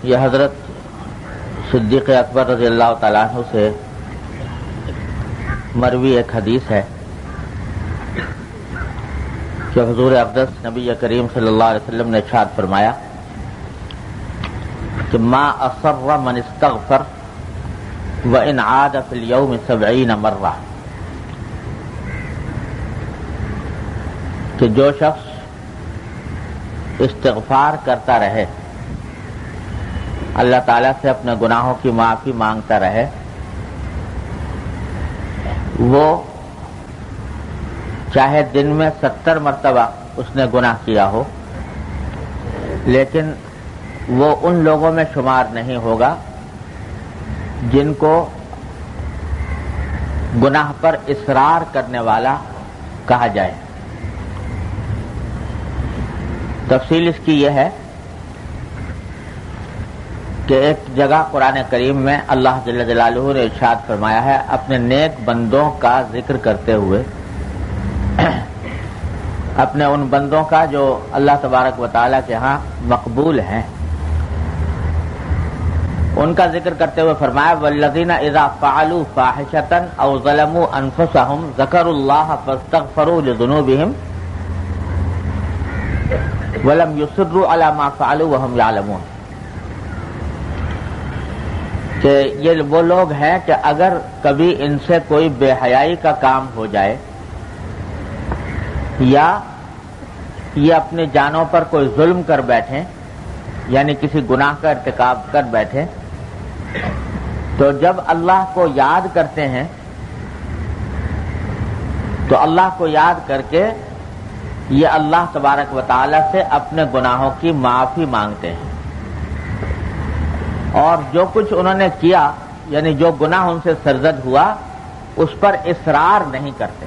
یہ حضرت صدیق اکبر رضی اللہ تعالیٰ عنہ سے مروی ایک حدیث ہے کہ حضور اقدس نبی کریم صلی اللہ علیہ وسلم نے ارشاد فرمایا کہ ما اصر من استغفر وان عاد فی اليوم 70 مرہ، کہ جو شخص استغفار کرتا رہے، اللہ تعالیٰ سے اپنے گناہوں کی معافی مانگتا رہے، وہ چاہے دن میں 70 مرتبہ اس نے گناہ کیا ہو، لیکن وہ ان لوگوں میں شمار نہیں ہوگا جن کو گناہ پر اصرار کرنے والا کہا جائے۔ تفصیل اس کی یہ ہے کہ ایک جگہ قرآن کریم میں اللہ جل جلالہ نے ارشاد فرمایا ہے اپنے نیک بندوں کا ذکر کرتے ہوئے، اپنے ان بندوں کا جو اللہ تبارک و تعالیٰ کے ہاں مقبول ہیں، ان کا ذکر کرتے ہوئے فرمایا والذین اذا فعلوا فاحشۃ او ظلموا انفسهم ذکروا اللہ فاستغفروا لذنوبهم ولم يصروا على ما فعلوا وهم يعلمون، کہ یہ وہ لوگ ہیں کہ اگر کبھی ان سے کوئی بے حیائی کا کام ہو جائے یا یہ اپنی جانوں پر کوئی ظلم کر بیٹھیں، یعنی کسی گناہ کا ارتکاب کر بیٹھیں، تو جب اللہ کو یاد کرتے ہیں تو اللہ کو یاد کر کے یہ اللہ تبارک و تعالی سے اپنے گناہوں کی معافی مانگتے ہیں، اور جو کچھ انہوں نے کیا یعنی جو گناہ ان سے سرزد ہوا اس پر اصرار نہیں کرتے،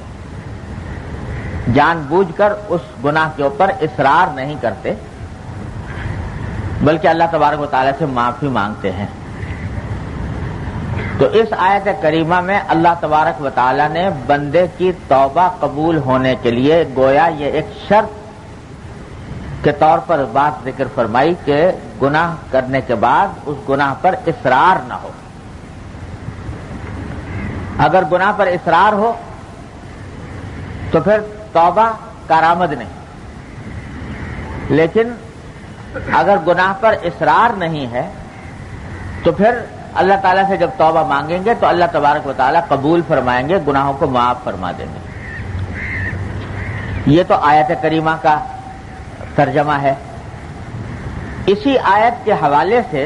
جان بوجھ کر اس گناہ کے اوپر اصرار نہیں کرتے، بلکہ اللہ تبارک و تعالی سے معافی مانگتے ہیں۔ تو اس آیت کریمہ میں اللہ تبارک و تعالی نے بندے کی توبہ قبول ہونے کے لیے گویا یہ ایک شرط کے طور پر بات ذکر فرمائی کہ گناہ کرنے کے بعد اس گناہ پر اصرار نہ ہو۔ اگر گناہ پر اصرار ہو تو پھر توبہ کارآمد نہیں، لیکن اگر گناہ پر اصرار نہیں ہے تو پھر اللہ تعالیٰ سے جب توبہ مانگیں گے تو اللہ تبارک و تعالیٰ قبول فرمائیں گے، گناہوں کو معاف فرما دیں گے۔ یہ تو آیت کریمہ کا ترجمہ ہے۔ اسی آیت کے حوالے سے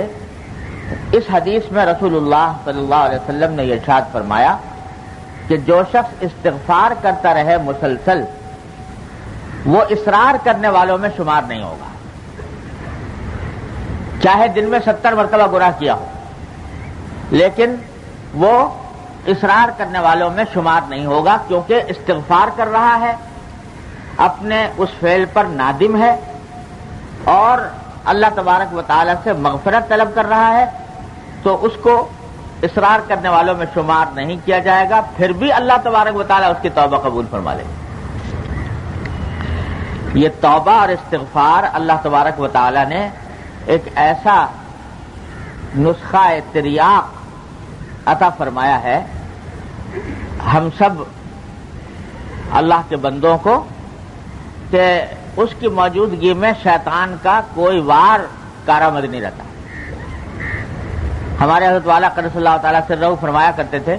اس حدیث میں رسول اللہ صلی اللہ علیہ وسلم نے یہ ارشاد فرمایا کہ جو شخص استغفار کرتا رہے مسلسل وہ اصرار کرنے والوں میں شمار نہیں ہوگا، چاہے دن میں 70 مرتبہ گناہ کیا ہو، لیکن وہ اصرار کرنے والوں میں شمار نہیں ہوگا، کیونکہ استغفار کر رہا ہے، اپنے اس فعل پر نادم ہے اور اللہ تبارک و تعالی سے مغفرت طلب کر رہا ہے، تو اس کو اصرار کرنے والوں میں شمار نہیں کیا جائے گا، پھر بھی اللہ تبارک و تعالی اس کی توبہ قبول فرما لے گا۔ یہ توبہ اور استغفار اللہ تبارک و تعالی نے ایک ایسا نسخہ تریاق عطا فرمایا ہے ہم سب اللہ کے بندوں کو کہ اس کی موجودگی میں شیطان کا کوئی وار کارآمد نہیں رہتا۔ ہمارے حضرت والا قدس اللہ تعالیٰ سے رہو فرمایا کرتے تھے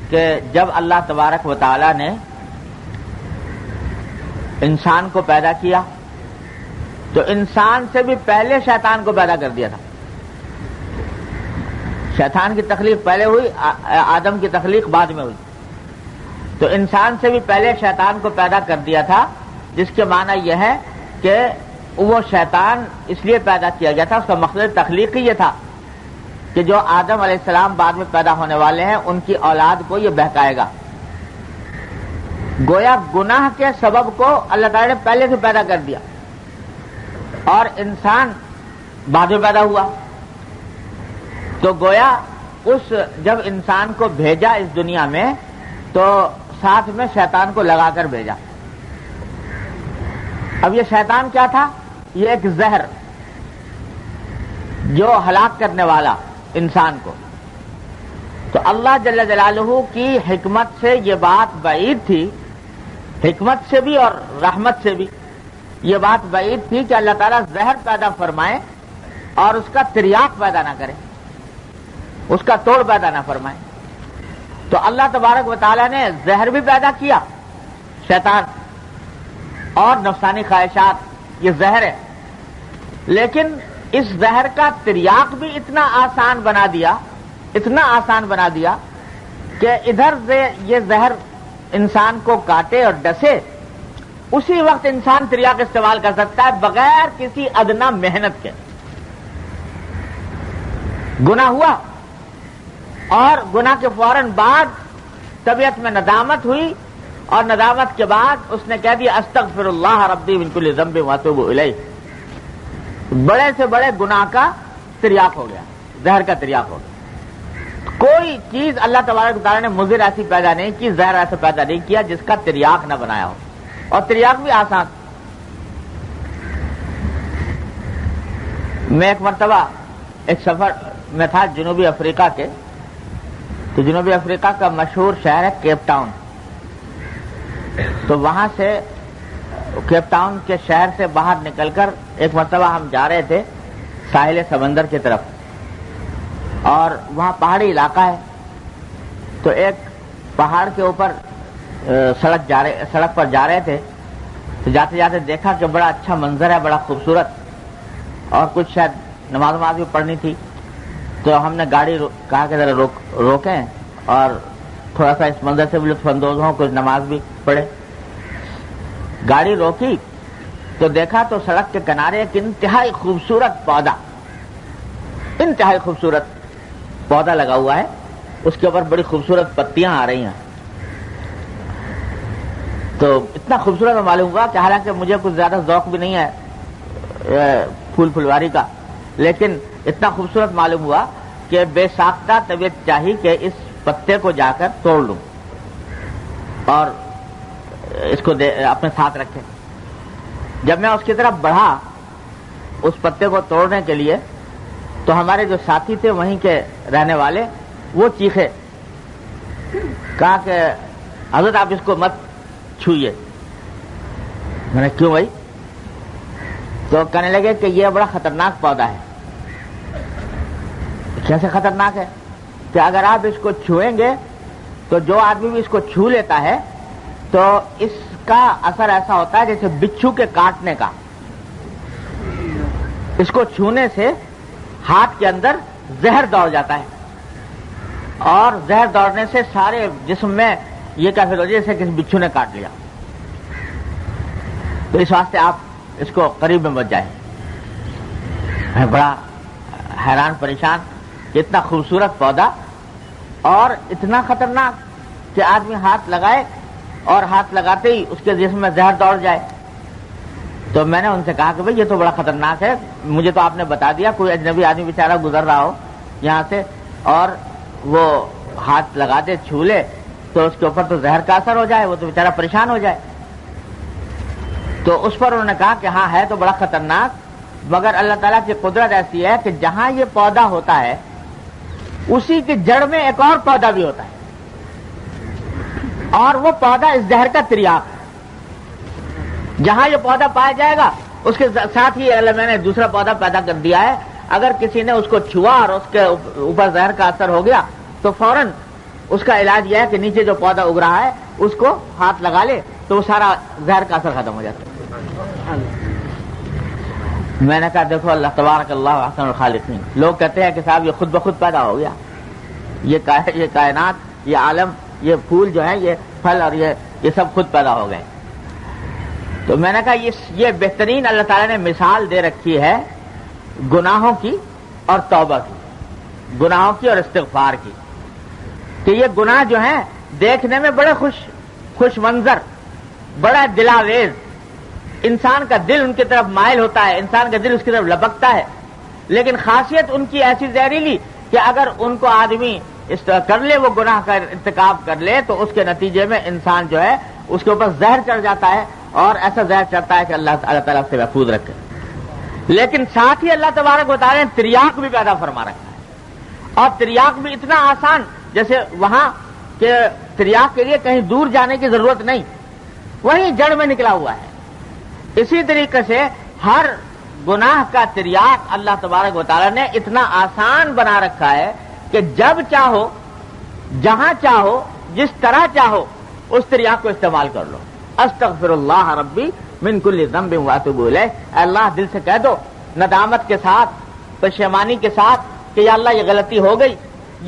کہ جب اللہ تبارک و تعالیٰ نے انسان کو پیدا کیا تو انسان سے بھی پہلے شیطان کو پیدا کر دیا تھا۔ شیطان کی تخلیق پہلے ہوئی، آدم کی تخلیق بعد میں ہوئی، تو انسان سے بھی پہلے شیطان کو پیدا کر دیا تھا، جس کے معنی یہ ہے کہ وہ شیطان اس لیے پیدا کیا گیا تھا، اس کا مقصد تخلیقی یہ تھا کہ جو آدم علیہ السلام بعد میں پیدا ہونے والے ہیں ان کی اولاد کو یہ بہکائے گا۔ گویا گناہ کے سبب کو اللہ تعالی نے پہلے سے پیدا کر دیا اور انسان بعد میں پیدا ہوا، تو گویا اس جب انسان کو بھیجا اس دنیا میں تو ساتھ میں شیطان کو لگا کر بھیجا۔ اب یہ شیطان کیا تھا؟ یہ ایک زہر جو ہلاک کرنے والا انسان کو، تو اللہ جل جلالہ کی حکمت سے یہ بات بعید تھی، حکمت سے بھی اور رحمت سے بھی یہ بات بعید تھی کہ اللہ تعالیٰ زہر پیدا فرمائے اور اس کا تریاق پیدا نہ کرے، اس کا توڑ پیدا نہ فرمائے۔ تو اللہ تبارک و تعالیٰ نے زہر بھی پیدا کیا، شیطان اور نفسانی خواہشات، یہ زہر ہے، لیکن اس زہر کا تریاق بھی اتنا آسان بنا دیا، اتنا آسان بنا دیا کہ ادھر سے یہ زہر انسان کو کاٹے اور ڈسے، اسی وقت انسان تریاق استعمال کر سکتا ہے بغیر کسی ادنا محنت کے۔ گناہ ہوا اور گناہ کے فوراً بعد طبیعت میں ندامت ہوئی، اور ندامت کے بعد اس نے کہہ دیا استغفر اللہ ربی من کل ذنب واتوب الیہ، بڑے سے بڑے گناہ کا تریاق ہو گیا، زہر کا تریاق ہو گیا۔ کوئی چیز اللہ تبارک و تعالیٰ نے مضر ایسی پیدا نہیں کی، زہر ایسا پیدا نہیں کیا جس کا تریاق نہ بنایا ہو، اور تریاق بھی آسان۔ میں ایک مرتبہ ایک سفر میں تھا جنوبی افریقہ کے، تو جنوبی افریقہ کا مشہور شہر ہے کیپ ٹاؤن، تو وہاں سے کیپ ٹاؤن کے شہر سے باہر نکل کر ایک مرتبہ ہم جا رہے تھے ساحل سمندر کی طرف، اور وہاں پہاڑی علاقہ ہے، تو ایک پہاڑ کے اوپر سڑک پر جا رہے تھے، تو جاتے جاتے دیکھا کہ بڑا اچھا منظر ہے، بڑا خوبصورت، اور کچھ شاید نماز بھی پڑھنی تھی، تو ہم نے گاڑی کہا کہ ذرا روکیں اور تھوڑا سا اس منظر سے بھی لطف اندوز ہوں، کچھ نماز بھی پڑھے۔ گاڑی روکی تو دیکھا تو سڑک کے کنارے ایک انتہائی خوبصورت پودا، انتہائی خوبصورت پودا لگا ہوا ہے، اس کے اوپر بڑی خوبصورت پتیاں آ رہی ہیں۔ تو اتنا خوبصورت معلوم ہوا کہ حالانکہ مجھے کچھ زیادہ ذوق بھی نہیں ہے پھولواری کا، لیکن اتنا خوبصورت معلوم ہوا کہ بے ساختہ طبیعت چاہی کہ اس پتے کو جا کر توڑ لوں اور اس کو اپنے ساتھ رکھے۔ جب میں اس کی طرف بڑھا اس پتے کو توڑنے کے لیے، تو ہمارے جو ساتھی تھے وہیں کے رہنے والے، وہ چیخے، کہا کہ حضرت آپ اس کو مت چھوئیے۔ میں نے کیوں بھائی؟ تو کہنے لگے کہ یہ بڑا خطرناک پودا ہے۔ کیسے خطرناک ہے؟ کہ اگر آپ اس کو چھوئیں گے تو جو آدمی بھی اس کو چھو لیتا ہے تو اس کا اثر ایسا ہوتا ہے جیسے بچھو کے کاٹنے کا، اس کو چھونے سے ہاتھ کے اندر زہر دوڑ جاتا ہے، اور زہر دوڑنے سے سارے جسم میں یہ کیفیت ہو جائے جیسے کسی بچھو نے کاٹ لیا۔ تو اس واسطے آپ اس کو قریب میں مت جائیں۔ میں بڑا حیران پریشان کہ اتنا خوبصورت پودا اور اتنا خطرناک کہ آدمی ہاتھ لگائے اور ہاتھ لگاتے ہی اس کے جسم میں زہر دوڑ جائے۔ تو میں نے ان سے کہا کہ بھئی یہ تو بڑا خطرناک ہے، مجھے تو آپ نے بتا دیا، کوئی اجنبی آدمی بیچارہ گزر رہا ہو یہاں سے اور وہ ہاتھ لگا دے، چھو لے، تو اس کے اوپر تو زہر کا اثر ہو جائے، وہ تو بیچارہ پریشان ہو جائے۔ تو اس پر انہوں نے کہا کہ ہاں ہے تو بڑا خطرناک، مگر اللہ تعالیٰ کی قدرت ایسی ہے کہ جہاں یہ پودا ہوتا ہے اسی کی جڑ میں ایک اور پودا بھی ہوتا ہے، اور وہ پودا اس زہر کا تریاق ہے۔ جہاں یہ پودا پایا جائے گا اس کے ساتھ ہی اللہ میں نے دوسرا پودا پیدا کر دیا ہے۔ اگر کسی نے اس کو چھوا اور اس کے اوپر زہر کا اثر ہو گیا تو فوراً اس کا علاج یہ ہے کہ نیچے جو پودا اگ رہا ہے اس کو ہاتھ لگا لے تو وہ سارا زہر کا اثر ختم ہو جاتا ہے۔ میں نے کہا دیکھو اللہ تبارک اللہ احسن الخالقین، لوگ کہتے ہیں کہ صاحب یہ خود بخود پیدا ہو گیا، یہ کائنات، یہ عالم، یہ پھول جو ہیں، یہ پھل اور یہ سب خود پیدا ہو گئے۔ تو میں نے کہا یہ بہترین اللہ تعالیٰ نے مثال دے رکھی ہے گناہوں کی اور توبہ کی، گناہوں کی اور استغفار کی، کہ یہ گناہ جو ہیں دیکھنے میں بڑے خوش منظر، بڑا دلاویز، انسان کا دل ان کی طرف مائل ہوتا ہے، انسان کا دل اس کی طرف لپکتا ہے، لیکن خاصیت ان کی ایسی زہریلی کہ اگر ان کو آدمی کر لے، وہ گناہ کا ارتکاب کر لے، تو اس کے نتیجے میں انسان جو ہے اس کے اوپر زہر چڑھ جاتا ہے، اور ایسا زہر چڑھتا ہے کہ اللہ تعالیٰ سے محفوظ رکھے۔ لیکن ساتھ ہی اللہ تبارک و تعالیٰ نے تریاق بھی پیدا فرما رکھا ہے، اور تریاق بھی اتنا آسان، جیسے وہاں کہ تریاق کے لیے کہیں دور جانے کی ضرورت نہیں، وہیں جڑ میں نکلا ہوا ہے۔ اسی طریقے سے ہر گناہ کا تریاق اللہ تبارک و تعالیٰ نے اتنا آسان بنا رکھا ہے کہ جب چاہو، جہاں چاہو، جس طرح چاہو اس تریاق کو استعمال کر لو۔ استغفر اللہ ربی من کل ذنب واتوب الیہ، اے اللہ دل سے کہہ دو، ندامت کے ساتھ، پشیمانی کے ساتھ کہ یا اللہ یہ غلطی ہو گئی،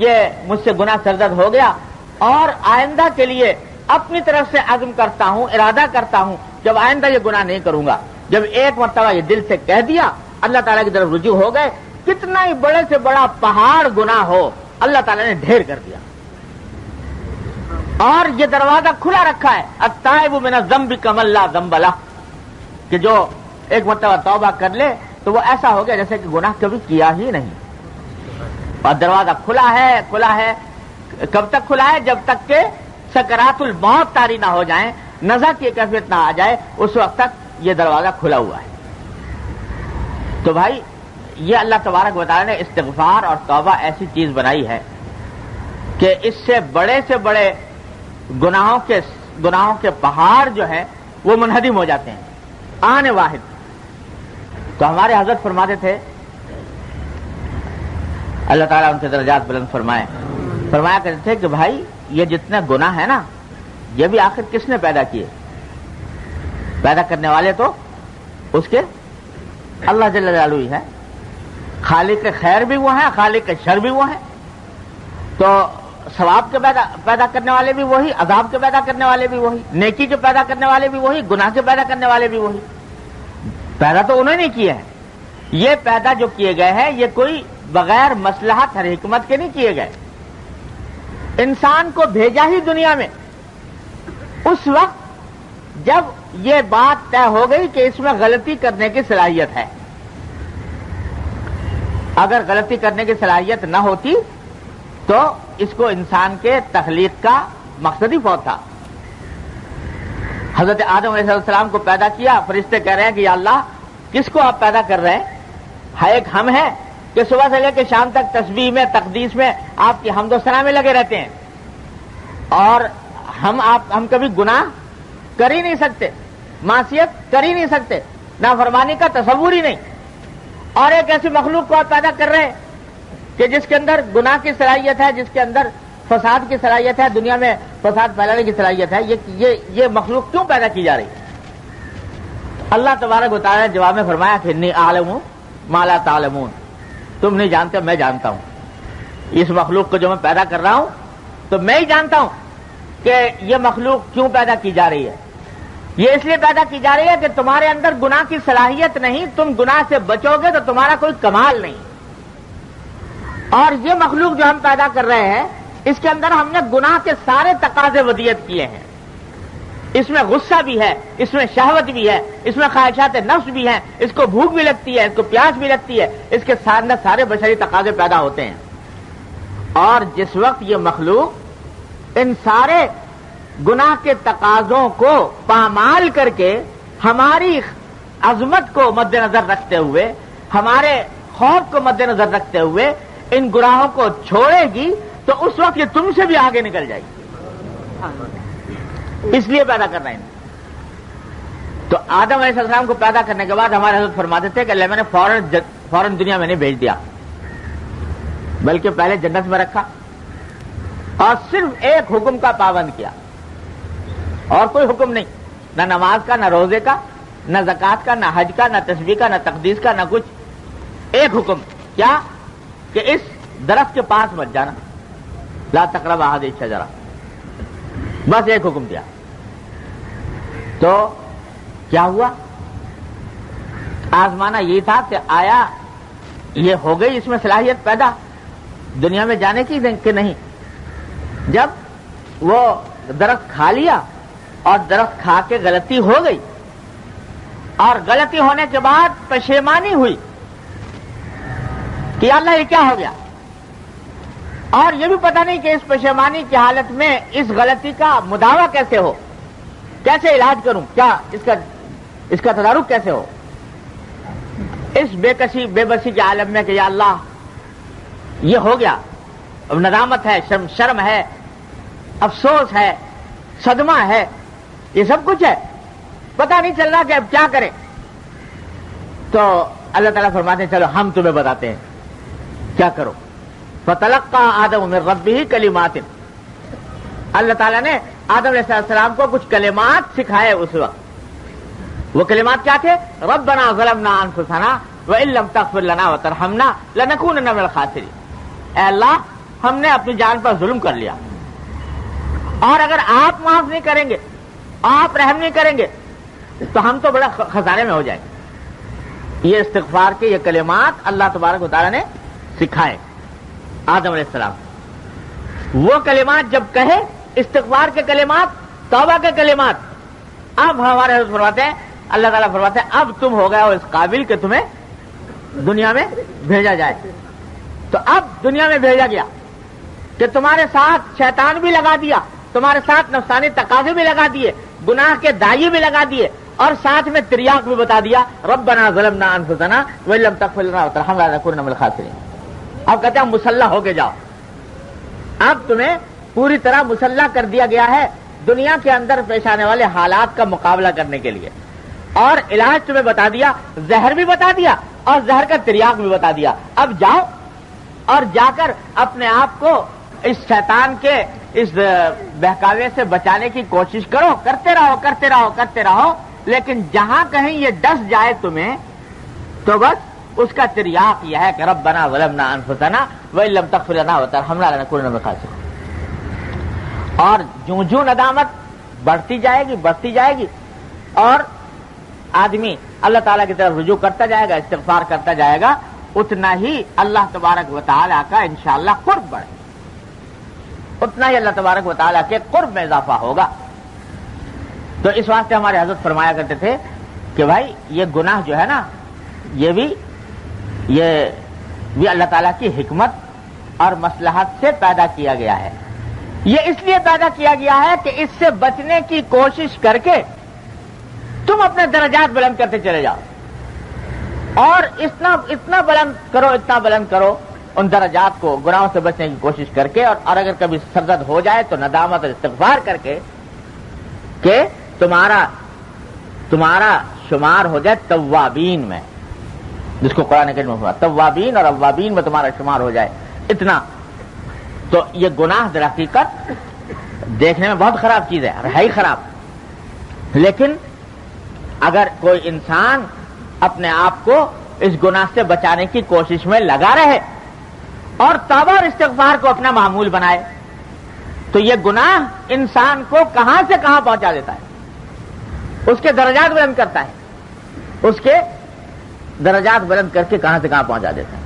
یہ مجھ سے گناہ سرزد ہو گیا، اور آئندہ کے لیے اپنی طرف سے عزم کرتا ہوں، ارادہ کرتا ہوں جب آئندہ یہ گناہ نہیں کروں گا۔ جب ایک مرتبہ یہ دل سے کہہ دیا، اللہ تعالیٰ کی طرف رجوع ہو گئے، کتنا ہی بڑے سے بڑا پہاڑ گناہ ہو اللہ تعالیٰ نے ڈھیر کر دیا۔ اور یہ دروازہ کھلا رکھا ہے، التائب من الذنب کمن لا ذنب لہ، کہ جو ایک مرتبہ توبہ کر لے تو وہ ایسا ہو گیا جیسے کہ گناہ کبھی کیا ہی نہیں۔ اور دروازہ کھلا ہے، کب تک کھلا ہے؟ جب تک کہ سکرات الموت طاری نہ ہو جائیں، نزع کی کیفیت نہ آ جائے، اس وقت تک یہ دروازہ کھلا ہوا ہے۔ تو بھائی یہ اللہ تبارک و تعالیٰ نے استغفار اور توبہ ایسی چیز بنائی ہے کہ اس سے بڑے گناہوں کے پہاڑ جو ہے وہ منہدم ہو جاتے ہیں آن واحد۔ تو ہمارے حضرت فرماتے تھے، اللہ تعالیٰ ان کے درجات بلند فرمایا کرتے تھے کہ بھائی یہ جتنے گناہ ہیں نا، یہ بھی آخر کس نے پیدا کیے؟ پیدا کرنے والے تو اس کے اللہ جل جلالہ ہی ہے۔ خالق خیر بھی وہ ہیں، خالق شر بھی وہ ہیں۔ تو ثواب کے پیدا کرنے والے بھی وہی، عذاب کے پیدا کرنے والے بھی وہی، نیکی کے پیدا کرنے والے بھی وہی، گناہ کے پیدا کرنے والے بھی وہی۔ پیدا تو انہوں نے کیے ہیں۔ یہ پیدا جو کیے گئے ہیں یہ کوئی بغیر مصلحت اور حکمت کے نہیں کیے گئے۔ انسان کو بھیجا ہی دنیا میں اس وقت جب یہ بات طے ہو گئی کہ اس میں غلطی کرنے کی صلاحیت ہے۔ اگر غلطی کرنے کی صلاحیت نہ ہوتی تو اس کو انسان کے تخلیق کا مقصد ہی فوت تھا۔ حضرت آدم علیہ السلام کو پیدا کیا، فرشتے کہہ رہے ہیں کہ یا اللہ کس کو آپ پیدا کر رہے ہیں؟ ایک ہم ہیں کہ صبح سے لے کے شام تک تسبیح میں، تقدیس میں، آپ کی حمد و ثنا میں لگے رہتے ہیں، اور ہم کبھی گناہ کر ہی نہیں سکتے، معصیت کر ہی نہیں سکتے، نافرمانی کا تصور ہی نہیں، اور ایک ایسی مخلوق کو آپ پیدا کر رہے ہیں کہ جس کے اندر گناہ کی صلاحیت ہے، جس کے اندر فساد کی صلاحیت ہے، دنیا میں فساد پھیلانے کی صلاحیت ہے۔ یہ مخلوق کیوں پیدا کی جا رہی ہے؟ اللہ تبارک و تعالیٰ نے جواب میں فرمایا کہ انی اعلم ما لا تعلمون، تم نہیں جانتے، میں جانتا ہوں۔ اس مخلوق کو جو میں پیدا کر رہا ہوں تو میں ہی جانتا ہوں کہ یہ مخلوق کیوں پیدا کی جا رہی ہے۔ یہ اس لیے پیدا کی جا رہی ہے کہ تمہارے اندر گناہ کی صلاحیت نہیں، تم گناہ سے بچو گے تو تمہارا کوئی کمال نہیں۔ اور یہ مخلوق جو ہم پیدا کر رہے ہیں اس کے اندر ہم نے گناہ کے سارے تقاضے ودیت کیے ہیں۔ اس میں غصہ بھی ہے، اس میں شہوت بھی ہے، اس میں خواہشات نفس بھی ہیں، اس کو بھوک بھی لگتی ہے، اس کو پیاس بھی لگتی ہے، اس کے اندر سارے بشری تقاضے پیدا ہوتے ہیں۔ اور جس وقت یہ مخلوق ان سارے گناہ کے تقاضوں کو پامال کر کے ہماری عظمت کو مد نظر رکھتے ہوئے، ہمارے خوف کو مد نظر رکھتے ہوئے ان گناہوں کو چھوڑے گی تو اس وقت یہ تم سے بھی آگے نکل جائے گی، اس لیے پیدا کر رہے ہیں۔ تو آدم علیہ السلام کو پیدا کرنے کے بعد ہمارے حضرت فرماتے تھے کہ اللہ میں نے فوراً دنیا میں نہیں بھیج دیا، بلکہ پہلے جنت میں رکھا اور صرف ایک حکم کا پابند کیا، اور کوئی حکم نہیں، نہ نماز کا، نہ روزے کا، نہ زکوٰۃ کا، نہ حج کا، نہ تسبیح کا، نہ تقدیس کا، نہ کچھ۔ ایک حکم کیا کہ اس درخت کے پاس مت جانا، لا تقربوا هذه الشجرة، بس ایک حکم دیا۔ تو کیا ہوا؟ آزمانا یہ تھا کہ آیا یہ ہو گئی اس میں صلاحیت پیدا دنیا میں جانے کی کہ نہیں۔ جب وہ درخت کھا لیا اور درخت کھا کے غلطی ہو گئی، اور غلطی ہونے کے بعد پشیمانی ہوئی کہ اللہ یہ کیا ہو گیا، اور یہ بھی پتہ نہیں کہ اس پشیمانی کی حالت میں اس غلطی کا مداوع کیسے ہو، کیسے علاج کروں، کیا اس کا تدارک کیسے ہو۔ اس بے بسی کے عالم میں کہ یا اللہ یہ ہو گیا، اب ندامت ہے، شرم ہے، افسوس ہے، صدمہ ہے، یہ سب کچھ ہے، پتہ نہیں چل رہا کہ اب کیا کریں. تو اللہ تعالیٰ فرماتے ہیں چلو ہم تمہیں بتاتے ہیں کیا کرو. فتلقى آدم من ربه کلمات، اللہ تعالیٰ نے آدم علیہ السلام کو کچھ کلمات سکھائے اس وقت. وہ کلمات کیا تھے؟ ربنا ظلمنا انفسنا وان لم تغفر لنا وترحمنا لنكونن من الخاسرین. اے اللہ ہم نے اپنی جان پر ظلم کر لیا، اور اگر آپ معاف نہیں کریں گے، آپ رحم نہیں کریں گے تو ہم تو بڑا خسارے میں ہو جائیں گے. یہ استغفار کے یہ کلمات اللہ تبارک و تعالیٰ نے سکھائے آدم علیہ السلام. وہ کلمات جب کہے، استغفار کے کلمات، توبہ کے کلمات، اب ہمارے حضرت فرماتے ہیں، اللہ تعالیٰ فرماتے ہیں اب تم ہو گئے ہو اس قابل کہ تمہیں دنیا میں بھیجا جائے. تو اب دنیا میں بھیجا گیا کہ تمہارے ساتھ شیطان بھی لگا دیا، تمہارے ساتھ نفسانی تقاضے بھی لگا دیے، گناہ کے دائی بھی لگا دیے، اور ساتھ میں تریاق بھی بتا دیا ربنا ظلمنا انفسنا وان لم تغفر لنا وترحمنا لنكونن من الخاسرین. اب کہتے ہیں مسلح ہو کے جاؤ، اب تمہیں پوری طرح مسلح کر دیا گیا ہے دنیا کے اندر پیش آنے والے حالات کا مقابلہ کرنے کے لیے، اور علاج تمہیں بتا دیا، زہر بھی بتا دیا اور زہر کا تریاق بھی بتا دیا. اب جاؤ اور جا کر اپنے آپ کو اس شیطان کے اس بہکاوے سے بچانے کی کوشش کرو، کرتے رہو کرتے رہو کرتے رہو، لیکن جہاں کہیں یہ ڈس جائے تمہیں تو بس اس کا تریاق یہ ہے کہ ربنا ظلمنا انفسنا وان لم تغفر لنا وترحمنا لنكونن من الخاسرین. اور جوں ندامت بڑھتی جائے گی اور آدمی اللہ تعالیٰ کی طرف رجوع کرتا جائے گا، استغفار کرتا جائے گا، اتنا ہی اللہ تبارک و تعالیٰ کا انشاءاللہ قرب بڑھے، اتنا ہی اللہ تبارک و تعالیٰ کے قرب میں اضافہ ہوگا. تو اس واسطے ہمارے حضرت فرمایا کرتے تھے کہ بھائی یہ گناہ جو ہے نا، یہ بھی اللہ تعالیٰ کی حکمت اور مصلحت سے پیدا کیا گیا ہے. یہ اس لیے پیدا کیا گیا ہے کہ اس سے بچنے کی کوشش کر کے تم اپنے درجات بلند کرتے چلے جاؤ، اور اتنا بلند کرو ان درجات کو گناہوں سے بچنے کی کوشش کر کے، اور اگر کبھی سرزد ہو جائے تو ندامت اور استغفار کر کے کہ تمہارا شمار ہو جائے توابین میں، جس کو قرآن کریم میں ہوا توابین اور اوابین میں تمہارا شمار ہو جائے. اتنا تو یہ گناہ در حقیقت دیکھنے میں بہت خراب چیز ہے، ہے ہی خراب، لیکن اگر کوئی انسان اپنے آپ کو اس گناہ سے بچانے کی کوشش میں لگا رہے اور توبہ اور استغفار کو اپنا معمول بنائے تو یہ گناہ انسان کو کہاں سے کہاں پہنچا دیتا ہے، اس کے درجات بلند کرتا ہے، اس کے درجات بلند کر کے کہاں سے کہاں پہنچا دیتا ہے.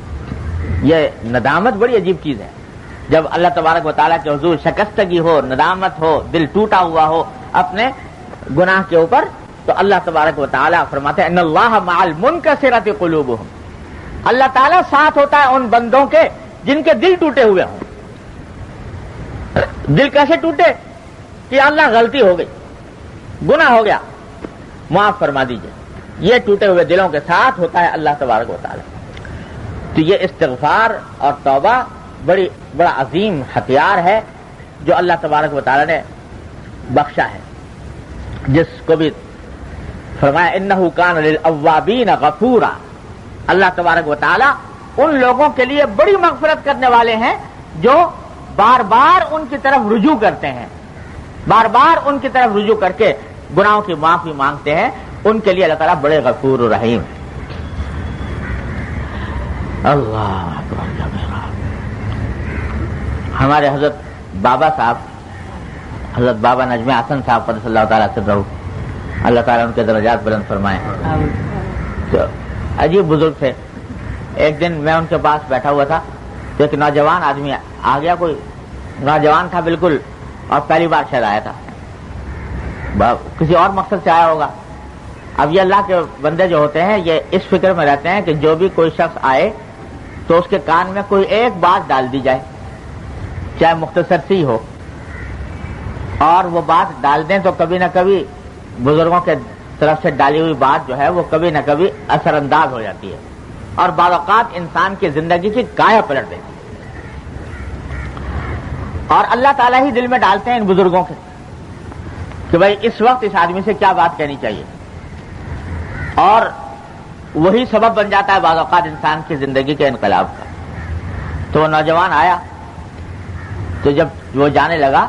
یہ ندامت بڑی عجیب چیز ہے. جب اللہ تبارک و تعالیٰ کے حضور شکستگی ہو، ندامت ہو، دل ٹوٹا ہوا ہو اپنے گناہ کے اوپر، تو اللہ تبارک و تعالیٰ فرماتے ہیں ان اللہ مع المنکسرۃ قلوبہم، اللہ تعالیٰ ساتھ ہوتا ہے ان بندوں کے جن کے دل ٹوٹے ہوئے ہوں. دل کیسے ٹوٹے کہ اللہ غلطی ہو گئی، گناہ ہو گیا، معاف فرما دیجئے، یہ ٹوٹے ہوئے دلوں کے ساتھ ہوتا ہے اللہ تبارک و تعالیٰ. تو یہ استغفار اور توبہ بڑا عظیم ہتھیار ہے جو اللہ تبارک و تعالیٰ نے بخشا ہے، جس کو بھی فرمایا انہ کان للاوابین غفورا. اللہ تبارک و تعالیٰ ان لوگوں کے لیے بڑی مغفرت کرنے والے ہیں جو بار بار ان کی طرف رجوع کرتے ہیں، بار بار ان کی طرف رجوع کر کے گناہوں کی معافی مانگتے ہیں. ان کے لیے اللہ تعالیٰ بڑے غفور و رحیم ہے. اللہ اکبر. ہمارے حضرت بابا صاحب، حضرت بابا نجم حسن صاحب قدس اللہ تعالیٰ سے رہو، اللہ تعالیٰ ان کے درجات بلند فرمائے. تو عجیب بزرگ تھے. ایک دن میں ان کے پاس بیٹھا ہوا تھا تو ایک نوجوان آدمی آ گیا، کوئی نوجوان تھا بالکل، اور پہلی بار شاید آیا تھا، کسی اور مقصد سے آیا ہوگا. اب یہ اللہ کے بندے جو ہوتے ہیں یہ اس فکر میں رہتے ہیں کہ جو بھی کوئی شخص آئے تو اس کے کان میں کوئی ایک بات ڈال دی جائے، چاہے مختصر سی ہو، اور وہ بات ڈال دیں تو کبھی نہ کبھی بزرگوں کے طرف سے ڈالی ہوئی بات جو ہے وہ کبھی نہ کبھی اثر انداز ہو جاتی ہے. اور بعض اوقات انسان کی زندگی کی کایا پلٹ دیتی ہے. اور اللہ تعالیٰ ہی دل میں ڈالتے ہیں ان بزرگوں کے کہ بھائی اس وقت اس آدمی سے کیا بات کہنی چاہیے, اور وہی سبب بن جاتا ہے بعض اوقات انسان کی زندگی کے انقلاب کا. تو وہ نوجوان آیا, تو جب وہ جانے لگا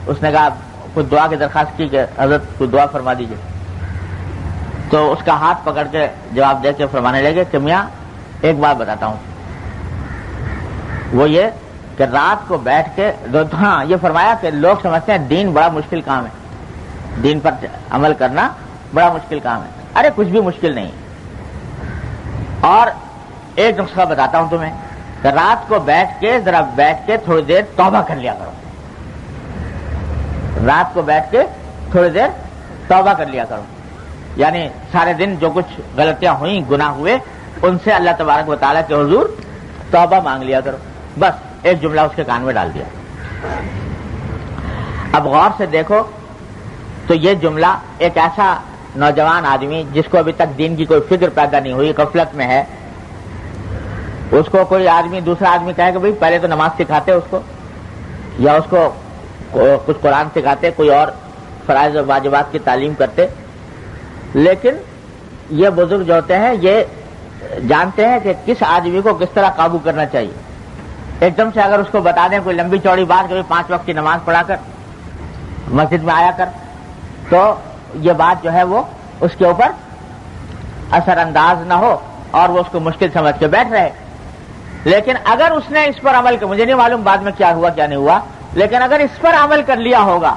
اس نے کہا کچھ دعا کی درخواست کی کہ حضرت کچھ دعا فرما دیجیے. تو اس کا ہاتھ پکڑ کے جواب دے کے فرمانے لگے کہ میاں ایک بات بتاتا ہوں, وہ یہ کہ رات کو بیٹھ کے ہاں یہ فرمایا کہ لوگ سمجھتے ہیں دین بڑا مشکل کام ہے, دین پر عمل کرنا بڑا مشکل کام ہے. ارے کچھ بھی مشکل نہیں. اور ایک نسخہ بتاتا ہوں تمہیں کہ رات کو بیٹھ کے تھوڑی دیر توبہ کر لیا کرو. رات کو بیٹھ کے تھوڑی دیر توبہ کر لیا کرو, یعنی سارے دن جو کچھ غلطیاں ہوئیں, گناہ ہوئے, ان سے اللہ تبارک و تعالیٰ کے حضور توبہ مانگ لیا کرو. بس ایک جملہ اس کے کان میں ڈال دیا. اب غور سے دیکھو تو یہ جملہ ایک ایسا نوجوان آدمی جس کو ابھی تک دین کی کوئی فکر پیدا نہیں ہوئی, غفلت میں ہے, اس کو کوئی آدمی دوسرا آدمی کہے کہ بھائی پہلے تو نماز سکھاتے اس کو, یا اس کو کچھ قرآن سکھاتے, کوئی اور فرائض و واجبات کی تعلیم کرتے. لیکن یہ بزرگ جو ہوتے ہیں یہ جانتے ہیں کہ کس آدمی کو کس طرح قابو کرنا چاہیے. ایک دم سے اگر اس کو بتا دیں کوئی لمبی چوڑی بات کہ 5 وقت کی نماز پڑھا کر مسجد میں آیا کر, تو یہ بات جو ہے وہ اس کے اوپر اثر انداز نہ ہو اور وہ اس کو مشکل سمجھ کے بیٹھ رہے. لیکن اگر اس نے اس پر عمل کر, مجھے نہیں معلوم بعد میں کیا ہوا کیا نہیں ہوا, لیکن اگر اس پر عمل کر لیا ہوگا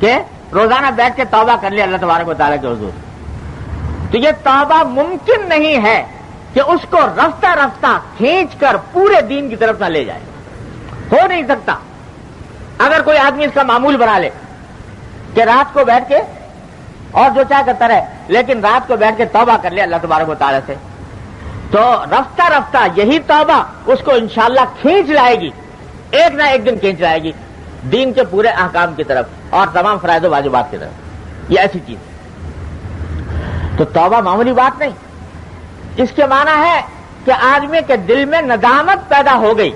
کہ روزانہ بیٹھ کے توبہ کر لیا اللہ تبارک و تعالیٰ کے حضور, تو یہ توبہ ممکن نہیں ہے کہ اس کو رفتہ رفتہ کھینچ کر پورے دین کی طرف نہ لے جائے. ہو نہیں سکتا. اگر کوئی آدمی اس کا معمول بنا لے کہ رات کو بیٹھ کے اور جو چاہے کرتا رہے, لیکن رات کو بیٹھ کے توبہ کر لے اللہ تبارک و تعالیٰ سے, تو رفتہ رفتہ یہی توبہ اس کو انشاءاللہ کھینچ لائے گی, ایک نہ ایک دن کھینچ لائے گی دین کے پورے احکام کی طرف اور تمام فرائض و واجبات کی طرف. یہ ایسی چیز ہے. تو توبہ معمولی بات نہیں. اس کے معنی ہے کہ آدمی کے دل میں ندامت پیدا ہو گئی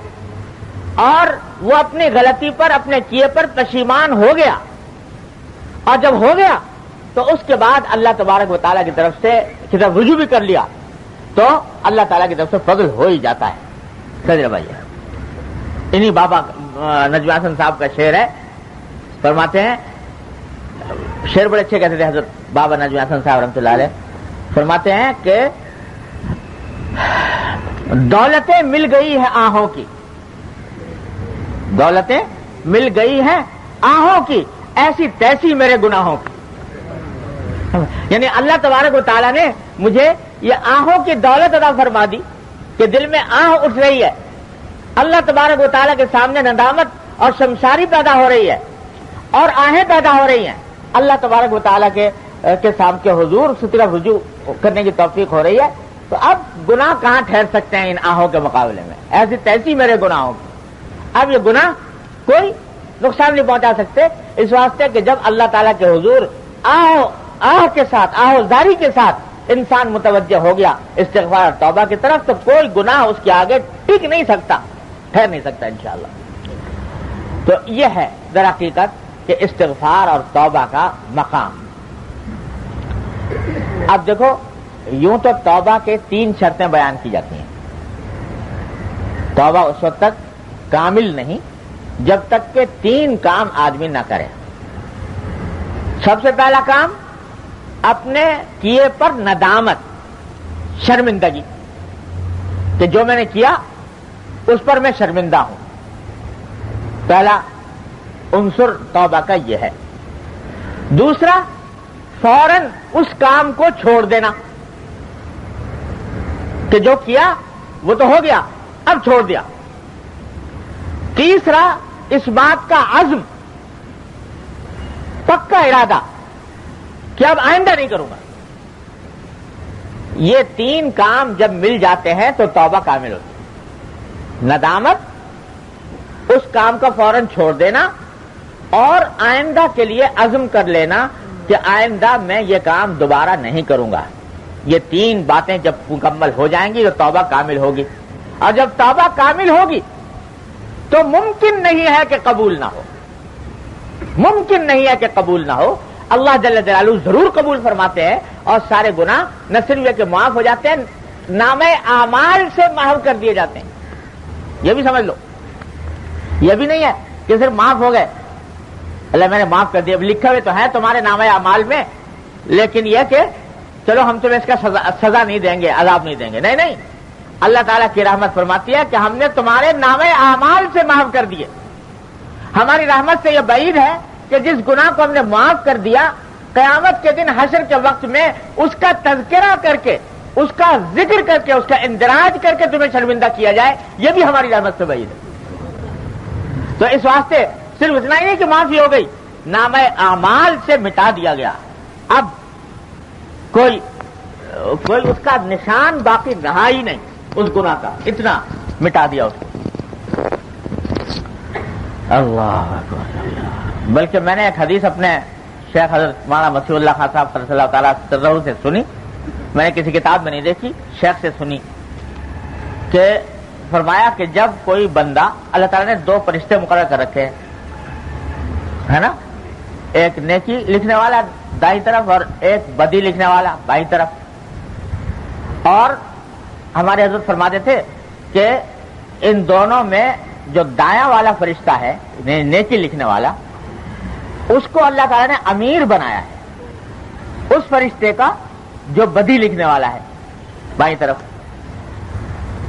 اور وہ اپنی غلطی پر, اپنے کیے پر پشیمان ہو گیا, اور جب ہو گیا تو اس کے بعد اللہ تبارک و تعالیٰ کی طرف رجوع بھی کر لیا, تو اللہ تعالیٰ کی طرف سے فضل ہو ہی جاتا ہے. سجرہ بھائی انہی بابا نجم حسن صاحب کا شعر ہے, فرماتے ہیں, شعر بڑے اچھے کہتے تھے حضرت بابا نجم حسن صاحب رحمۃ اللہ علیہ, فرماتے ہیں کہ دولتیں مل گئی ہے آہوں کی, دولتیں مل گئی ہیں آہوں کی, ایسی تیسی میرے گناہوں کی. یعنی اللہ تبارک و تعالیٰ نے مجھے یہ آہوں کی دولت عطا فرما دی کہ دل میں آہ اٹھ رہی ہے, اللہ تبارک و تعالیٰ کے سامنے ندامت اور شمشاری پیدا ہو رہی ہے اور آہیں پیدا ہو رہی ہیں, اللہ تبارک و تعالیٰ کے سامنے کے حضور اس طرف رجوع کرنے کی توفیق ہو رہی ہے. تو اب گناہ کہاں ٹھہر سکتے ہیں ان آہوں کے مقابلے میں, ایسی تیسی میرے گناہوں کی. اب یہ گناہ کوئی نقصان نہیں پہنچا سکتے, اس واسطے کہ جب اللہ تعالیٰ کے حضور آہ کے ساتھ, آہ زاری کے ساتھ انسان متوجہ ہو گیا استغفار اور توبہ کی طرف, تو کوئی گناہ اس کے آگے ٹک نہیں سکتا, ٹھہر نہیں سکتا انشاءاللہ. تو یہ ہے در حقیقت کہ استغفار اور توبہ کا مقام. اب دیکھو یوں تو توبہ کے 3 شرطیں بیان کی جاتی ہیں. توبہ اس وقت تک کامل نہیں جب تک کہ 3 کام آدمی نہ کرے. سب سے پہلا کام اپنے کیے پر ندامت, شرمندگی, کہ جو میں نے کیا اس پر میں شرمندہ ہوں. پہلا عنصر توبہ کا یہ ہے. دوسرا فوراً اس کام کو چھوڑ دینا کہ جو کیا وہ تو ہو گیا, اب چھوڑ دیا. تیسرا اس بات کا عزم, پکا ارادہ کہ اب آئندہ نہیں کروں گا. یہ 3 کام جب مل جاتے ہیں تو توبہ کامل ہوتی ہے. ندامت, اس کام کو فوراً چھوڑ دینا, اور آئندہ کے لیے عزم کر لینا کہ آئندہ میں یہ کام دوبارہ نہیں کروں گا. یہ تین باتیں جب مکمل ہو جائیں گی تو توبہ کامل ہوگی، اور جب توبہ کامل ہوگی تو ممکن نہیں ہے کہ قبول نہ ہو، ممکن نہیں ہے کہ قبول نہ ہو۔ اللہ جل جلالہ ضرور قبول فرماتے ہیں، اور سارے گناہ نہ صرف یہ کہ معاف ہو جاتے ہیں، نامہ اعمال سے محو کر دیے جاتے ہیں۔ یہ بھی سمجھ لو، یہ بھی نہیں ہے کہ صرف معاف ہو گئے، اللہ میں نے معاف کر دیا، لکھے ہوئے تو ہیں تمہارے نامہ اعمال میں، لیکن یہ کہ چلو ہم تمہیں اس کا سزا نہیں دیں گے، عذاب نہیں دیں گے، نہیں نہیں، اللہ تعالیٰ کی رحمت فرماتی ہے کہ ہم نے تمہارے نامہ اعمال سے معاف کر دیے۔ ہماری رحمت سے یہ بعید ہے کہ جس گناہ کو ہم نے معاف کر دیا، قیامت کے دن حشر کے وقت میں اس کا تذکرہ کر کے، اس کا ذکر کر کے، اس کا اندراج کر کے تمہیں شرمندہ کیا جائے، یہ بھی ہماری رحمت سے بعید ہے۔ تو اس واسطے صرف اتنا ہی نہیں کہ معافی ہو گئی، نامہ اعمال سے مٹا دیا گیا، اب کوئی اس کا نشان باقی رہا ہی نہیں، اس گناہ کا اتنا مٹا دیا اس کو۔ اللہ اکبر۔ بلکہ میں نے ایک حدیث اپنے شیخ حضرت مولانا مسیح اللہ خان صاحب صلی اللہ تعالیٰ عنہ سے سنی، میں نے کسی کتاب میں نہیں دیکھی، شیخ سے سنی، کہ فرمایا کہ جب کوئی بندہ، اللہ تعالیٰ نے دو فرشتے مقرر کر رکھے ہے نا، ایک نیکی لکھنے والا دائیں طرف اور ایک بدی لکھنے والا بائیں طرف، اور ہمارے حضرت فرماتے تھے کہ ان دونوں میں جو دایاں والا فرشتہ ہے نیکی لکھنے والا، اس کو اللہ تعالیٰ نے امیر بنایا ہے اس فرشتے کا جو بدی لکھنے والا ہے بائیں طرف،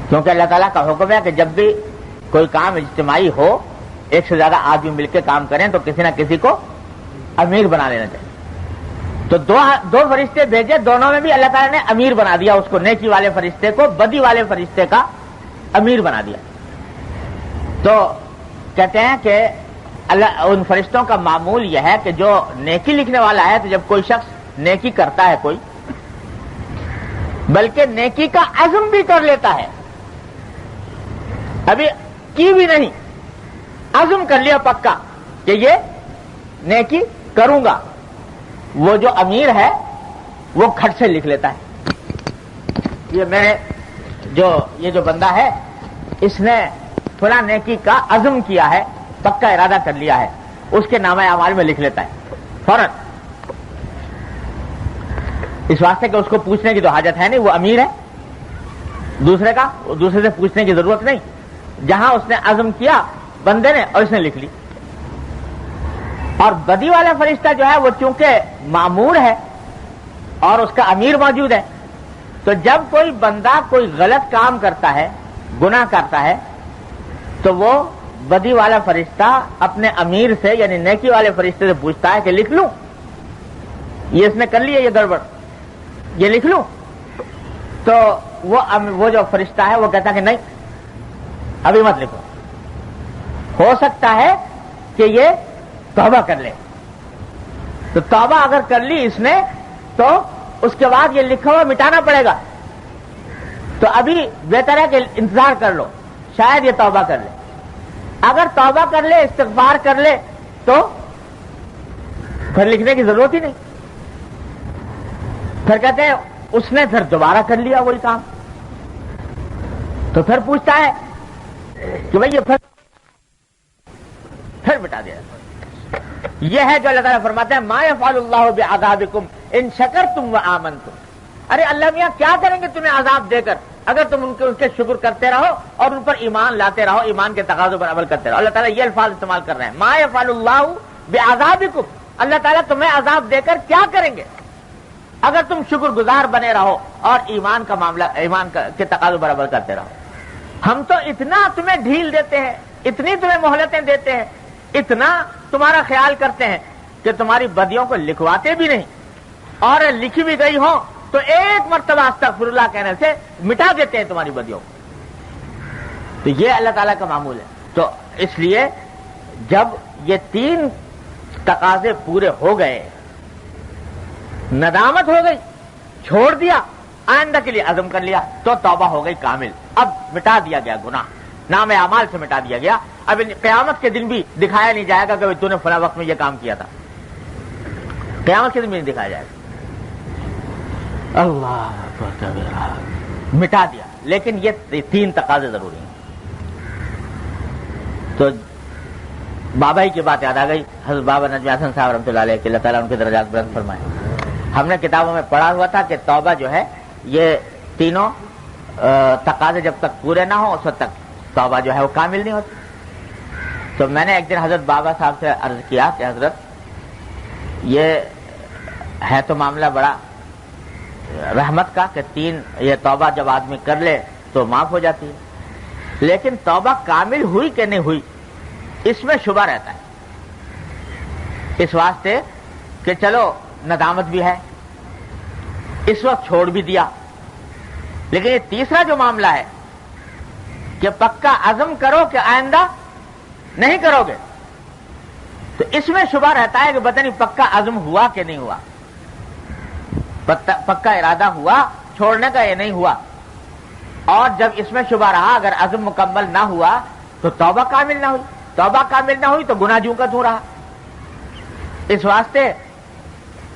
کیونکہ اللہ تعالیٰ کا حکم ہے کہ جب بھی کوئی کام اجتماعی ہو، ایک سے زیادہ آدمی مل کے کام کریں تو کسی نہ کسی کو امیر بنا لینا چاہیے۔ تو دو فرشتے بھیجے، دونوں میں بھی اللہ تعالیٰ نے امیر بنا دیا اس کو، نیکی والے فرشتے کو بدی والے فرشتے کا امیر بنا دیا۔ تو کہتے ہیں کہ اللہ ان فرشتوں کا معمول یہ ہے کہ جو نیکی لکھنے والا ہے، تو جب کوئی شخص نیکی کرتا ہے کوئی، بلکہ نیکی کا عزم بھی کر لیتا ہے، ابھی کی بھی نہیں، عزم کر لیا پکا کہ یہ نیکی کروں گا، وہ جو امیر ہے وہ کھٹ سے لکھ لیتا ہے، یہ جو بندہ ہے اس نے فلاں نیکی کا عزم کیا ہے، پکا ارادہ کر لیا ہے، اس کے نامہ اعمال میں لکھ لیتا ہے فوراً، اس واسطے کہ اس کو پوچھنے کی تو حاجت ہے نہیں، وہ امیر ہے، دوسرے سے پوچھنے کی ضرورت نہیں، جہاں اس نے عزم کیا بندے نے اور اس نے لکھ لی۔ اور بدی والا فرشتہ جو ہے وہ چونکہ مامور ہے اور اس کا امیر موجود ہے، تو جب کوئی بندہ کوئی غلط کام کرتا ہے، گناہ کرتا ہے، تو وہ بدی والا فرشتہ اپنے امیر سے یعنی نیکی والے فرشتے سے پوچھتا ہے کہ لکھ لوں، یہ اس نے کر لیا، یہ گڑبڑ، یہ لکھ لوں؟ تو وہ جو فرشتہ ہے وہ کہتا ہے کہ نہیں، ابھی مت لکھو، ہو سکتا ہے کہ یہ توبہ کر لے۔ تو توبہ اگر کر لی اس نے تو اس کے بعد یہ لکھا ہوا مٹانا پڑے گا، تو ابھی بہتر ہے کہ انتظار کر لو، شاید یہ توبہ کر لے۔ اگر توبہ کر لے، استغفار کر لے، تو پھر لکھنے کی ضرورت ہی نہیں۔ پھر کہتے ہیں اس نے پھر دوبارہ کر لیا وہی کام، تو پھر پوچھتا ہے کہ بھئی یہ پھر مٹا دیا۔ یہ ہے جو اللہ تعالیٰ فرماتا ہے ما یفعل اللہ بعذابکم ان شکرتم وآمنتم، ارے اللہ میاں کیا کریں گے تمہیں عذاب دے کر اگر تم ان کے شکر کرتے رہو اور ان پر ایمان لاتے رہو، ایمان کے تقاضوں پر عمل کرتے رہو۔ اللہ تعالیٰ یہ الفاظ استعمال کر رہے ہیں، ما یفعل اللہ بعذابکم، اللہ تعالیٰ تمہیں عذاب دے کر کیا کریں گے اگر تم شکر گزار بنے رہو اور ایمان کا معاملہ، ایمان کے تقاضوں پر عمل کرتے رہو۔ ہم تو اتنا تمہیں ڈھیل دیتے ہیں، اتنی تمہیں مہلتیں دیتے ہیں، اتنا تمہارا خیال کرتے ہیں کہ تمہاری بدیوں کو لکھواتے بھی نہیں، اور لکھی بھی گئی ہوں تو ایک مرتبہ استغفر اللہ کہنے سے مٹا دیتے ہیں تمہاری بدیوں کو۔ تو یہ اللہ تعالیٰ کا معمول ہے۔ تو اس لیے جب یہ تین تقاضے پورے ہو گئے، ندامت ہو گئی، چھوڑ دیا، آئندہ کے لیے عزم کر لیا، تو توبہ ہو گئی کامل، اب مٹا دیا گیا گناہ، نام اعمال سے مٹا دیا گیا۔ اب قیامت کے دن بھی دکھایا نہیں جائے گا کہ تو نے فلاں وقت میں یہ کام کیا تھا، قیامت کے دن بھی نہیں دکھایا جائے گا۔ اللہ مٹا دیا. لیکن یہ 3 تقاضے ضروری ہیں. تو بابا ہی کی بات یاد آ گئی. حضرت بابا نجم حسن صاحب رحمۃ اللہ علیہ کہ اللہ تعالیٰ ان کے درجات بلند فرمائے. ہم نے کتابوں میں پڑھا ہوا تھا کہ توبہ جو ہے یہ تینوں تقاضے جب تک پورے نہ ہوں اس وقت تک توبہ جو ہے وہ کامل نہیں ہوتی. تو میں نے ایک دن حضرت بابا صاحب سے عرض کیا کہ حضرت یہ ہے تو معاملہ بڑا رحمت کا کہ 3 یہ توبہ جب آدمی کر لے تو معاف ہو جاتی ہے، لیکن توبہ کامل ہوئی کہ نہیں ہوئی اس میں شبہ رہتا ہے. اس واسطے کہ چلو ندامت بھی ہے، اس وقت چھوڑ بھی دیا، لیکن یہ تیسرا جو معاملہ ہے کہ پکا عزم کرو کہ آئندہ نہیں کرو گے، تو اس میں شبہ رہتا ہے کہ پتہ نہیں پکا عزم ہوا کہ نہیں ہوا، پکا ارادہ ہوا چھوڑنے کا یہ نہیں ہوا. اور جب اس میں شبہ رہا اگر عزم مکمل نہ ہوا تو توبہ کامل نہ ہوئی، توبہ کامل نہ ہوئی تو گناہ جوں کا توں رہا. اس واسطے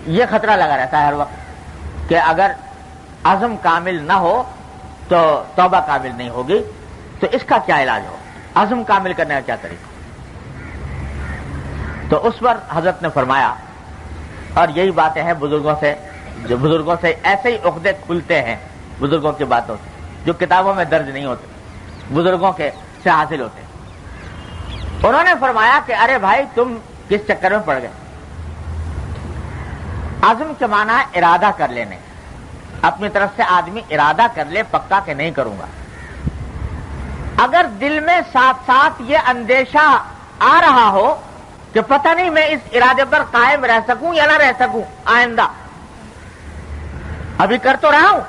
یہ خطرہ لگا رہتا ہے ہر وقت کہ اگر عزم کامل نہ ہو تو توبہ کامل نہیں ہوگی. تو اس کا کیا علاج ہو، عزم کامل کرنے کا کیا طریقہ؟ تو اس پر حضرت نے فرمایا، اور یہی باتیں ہیں بزرگوں سے، جو بزرگوں سے ایسے ہی عقدے کھلتے ہیں بزرگوں کی باتوں سے جو کتابوں میں درج نہیں ہوتے، بزرگوں کے سے حاصل ہوتے. انہوں نے فرمایا کہ ارے بھائی تم کس چکر میں پڑ گئے. عزم کے معنی ہے ارادہ کر لینے، اپنی طرف سے آدمی ارادہ کر لے پکا کہ نہیں کروں گا. اگر دل میں ساتھ ساتھ یہ اندیشہ آ رہا ہو کہ پتہ نہیں میں اس ارادے پر قائم رہ سکوں یا نہ رہ سکوں آئندہ، ابھی کر تو رہا ہوں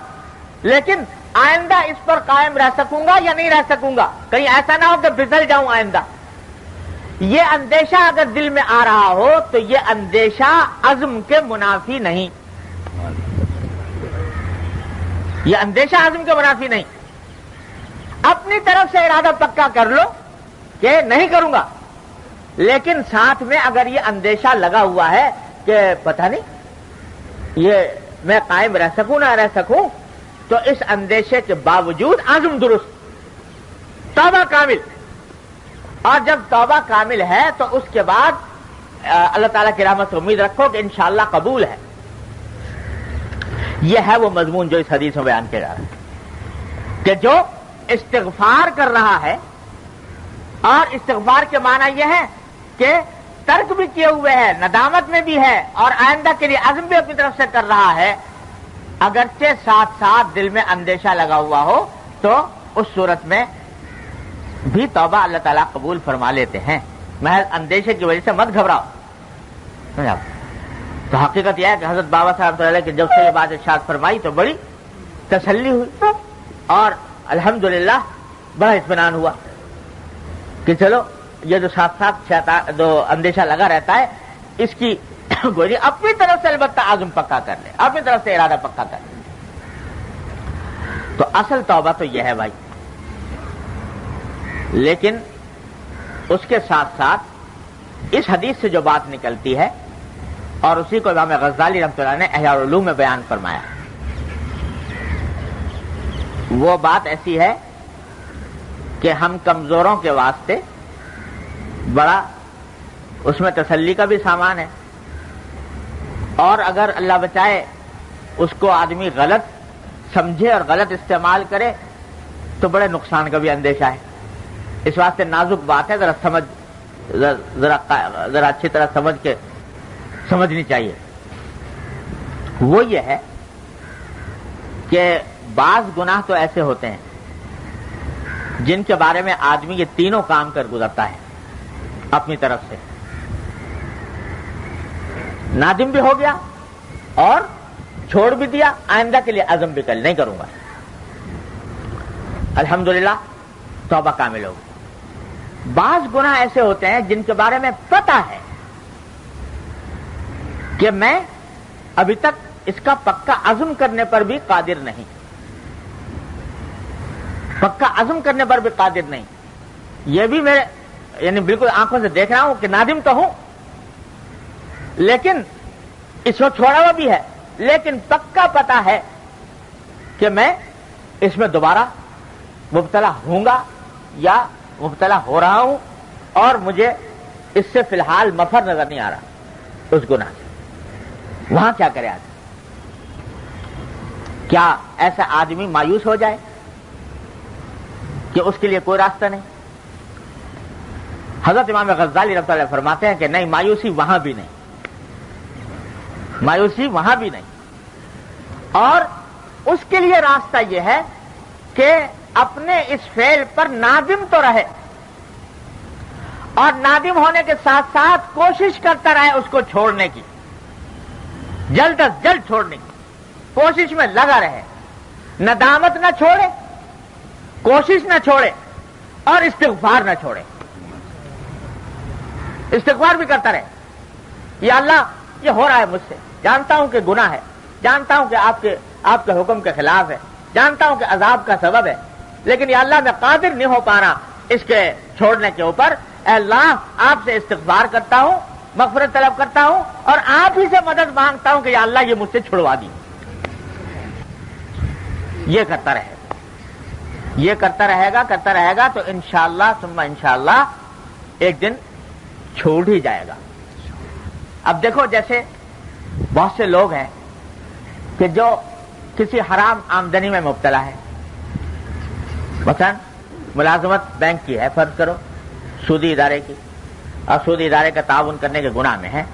لیکن آئندہ اس پر قائم رہ سکوں گا یا نہیں رہ سکوں گا، کہیں ایسا نہ ہو کہ پھسل جاؤں آئندہ، یہ اندیشہ اگر دل میں آ رہا ہو تو یہ اندیشہ عزم کے منافی نہیں، یہ اندیشہ عزم کے منافی نہیں. اپنی طرف سے ارادہ پکا کر لو کہ نہیں کروں گا، لیکن ساتھ میں اگر یہ اندیشہ لگا ہوا ہے کہ پتہ نہیں یہ میں قائم رہ سکوں نہ رہ سکوں، تو اس اندیشے کے باوجود عزم درست، توبہ کامل. اور جب توبہ کامل ہے تو اس کے بعد اللہ تعالیٰ کی رحمت سے امید رکھو کہ انشاءاللہ قبول ہے. یہ ہے وہ مضمون جو اس حدیث میں بیان کیا جا رہا ہے کہ جو استغفار کر رہا ہے، اور استغفار کے معنی یہ ہے کہ ترک بھی کیے ہوئے ہے، ندامت میں بھی ہے، اور آئندہ کے لیے عزم بھی اپنی طرف سے کر رہا ہے، اگرچہ ساتھ ساتھ دل میں اندیشہ لگا ہوا ہو تو اس صورت میں بھی توبہ اللہ تعالیٰ قبول فرما لیتے ہیں. محض اندیشے کی وجہ سے مت گھبراؤ. تو حقیقت یہ ہے کہ حضرت بابا صاحب تعالیٰ کہ جب سے یہ بات ارشاد فرمائی تو بڑی تسلی ہوئی اور الحمدللہ بڑا اطمینان ہوا کہ چلو یہ جو ساتھ ساتھ جو اندیشہ لگا رہتا ہے اس کی گوئی اپنی طرف سے البتہ عزم پکا کر لے، اپنی طرف سے ارادہ پکا کر لے. تو اصل توبہ تو یہ ہے بھائی، لیکن اس کے ساتھ ساتھ اس حدیث سے جو بات نکلتی ہے اور اسی کو امام غزالی رحمۃ اللہ نے احیاء العلوم میں بیان فرمایا، وہ بات ایسی ہے کہ ہم کمزوروں کے واسطے بڑا اس میں تسلی کا بھی سامان ہے، اور اگر اللہ بچائے اس کو آدمی غلط سمجھے اور غلط استعمال کرے تو بڑے نقصان کا بھی اندیشہ ہے. اس واسطے نازک بات ہے، ذرا اچھی طرح سمجھ کے سمجھنی چاہیے. وہ یہ ہے کہ بعض گناہ تو ایسے ہوتے ہیں جن کے بارے میں آدمی یہ تینوں کام کر گزرتا ہے اپنی طرف سے، نادم بھی ہو گیا اور چھوڑ بھی دیا، آئندہ کے لیے عزم بھی کر نہیں کروں گا، الحمدللہ توبہ کامل ہوگی. بعض گناہ ایسے ہوتے ہیں جن کے بارے میں پتہ ہے کہ میں ابھی تک اس کا پکا عزم کرنے پر بھی قادر نہیں، پکا عزم کرنے پر بھی قادر نہیں، یہ بھی میرے یعنی بالکل آنکھوں سے دیکھ رہا ہوں کہ نادم تو ہوں لیکن اس کو چھوڑا ہوا بھی ہے، لیکن پکا پتہ ہے کہ میں اس میں دوبارہ مبتلا ہوں گا یا مبتلا ہو رہا ہوں اور مجھے اس سے فی الحال مفر نظر نہیں آ رہا اس گناہ سے، وہاں کیا کرے آدمی؟ کیا ایسا آدمی مایوس ہو جائے کہ اس کے لیے کوئی راستہ نہیں؟ حضرت امام غزالی رحمۃ اللہ فرماتے ہیں کہ نہیں، مایوسی وہاں بھی نہیں، مایوسی وہاں بھی نہیں، اور اس کے لیے راستہ یہ ہے کہ اپنے اس فعل پر نادم تو رہے، اور نادم ہونے کے ساتھ ساتھ کوشش کرتا رہے اس کو چھوڑنے کی، جلد از جلد چھوڑنے کی کوشش میں لگا رہے، ندامت نہ چھوڑے، کوشش نہ چھوڑے، اور استغفار نہ چھوڑے، استغفار بھی کرتا رہے، یا اللہ یہ ہو رہا ہے مجھ سے، جانتا ہوں کہ گناہ ہے، جانتا ہوں کہ آپ کے حکم کے خلاف ہے، جانتا ہوں کہ عذاب کا سبب ہے، لیکن یا اللہ میں قادر نہیں ہو پا رہا اس کے چھوڑنے کے اوپر، اے اللہ آپ سے استغفار کرتا ہوں، مغفرت طلب کرتا ہوں، اور آپ ہی سے مدد مانگتا ہوں کہ یا اللہ یہ مجھ سے چھڑوا دی۔ یہ کرتا رہے گا، یہ کرتا رہے گا تو انشاءاللہ ثم انشاءاللہ ایک دن چھوڑ ہی جائے گا۔ اب دیکھو جیسے بہت سے لوگ ہیں کہ جو کسی حرام آمدنی میں مبتلا ہے، مثلا ملازمت بینک کی ہے فرض کرو، سودی ادارے کی، اور سودی ادارے کا تعاون کرنے کے گناہ میں ہے،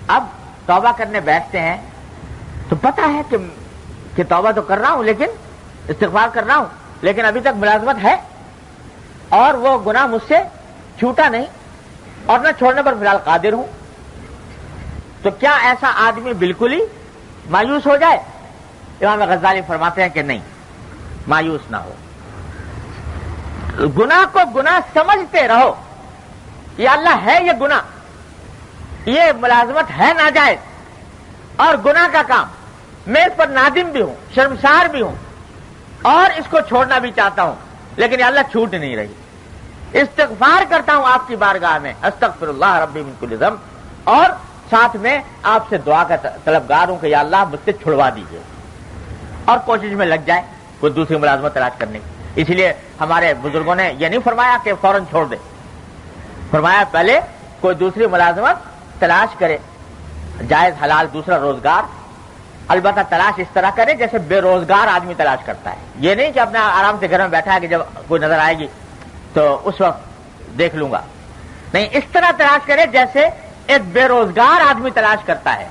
اب توبہ کرنے بیٹھتے ہیں تو پتہ ہے کہ توبہ تو کر رہا ہوں، لیکن استغفار کر رہا ہوں، لیکن ابھی تک ملازمت ہے اور وہ گناہ مجھ سے چھوٹا نہیں اور نہ چھوڑنے پر فی الحال قادر ہوں، تو کیا ایسا آدمی بالکل ہی مایوس ہو جائے؟ امام غزالی فرماتے ہیں کہ نہیں، مایوس نہ ہو، گناہ کو گناہ سمجھتے رہو، یا اللہ ہے یہ گناہ، یہ ملازمت ہے ناجائز اور گناہ کا کام، میں اس پر نادم بھی ہوں، شرمسار بھی ہوں، اور اس کو چھوڑنا بھی چاہتا ہوں، لیکن یا اللہ چھوٹ نہیں رہی، استغفار کرتا ہوں آپ کی بارگاہ میں، استغفر اللہ ربی من کل ذنب، اور ساتھ میں آپ سے دعا کا طلبگار ہوں کہ یا اللہ مجھ سے چھڑوا دیجیے، اور کوشش میں لگ جائے کوئی دوسری ملازمت تلاش کرنے کی۔ اسی لیے ہمارے بزرگوں نے یہ نہیں فرمایا کہ فوراً چھوڑ دے، فرمایا پہلے کوئی دوسری ملازمت تلاش کرے، جائز حلال دوسرا روزگار، البتہ تلاش اس طرح کرے جیسے بے روزگار آدمی تلاش کرتا ہے، یہ نہیں کہ اپنا آرام سے گھر میں بیٹھا ہے کہ جب کوئی نظر آئے گی تو اس وقت دیکھ لوں گا، نہیں، اس طرح تلاش کرے جیسے ایک بے روزگار آدمی تلاش کرتا ہے،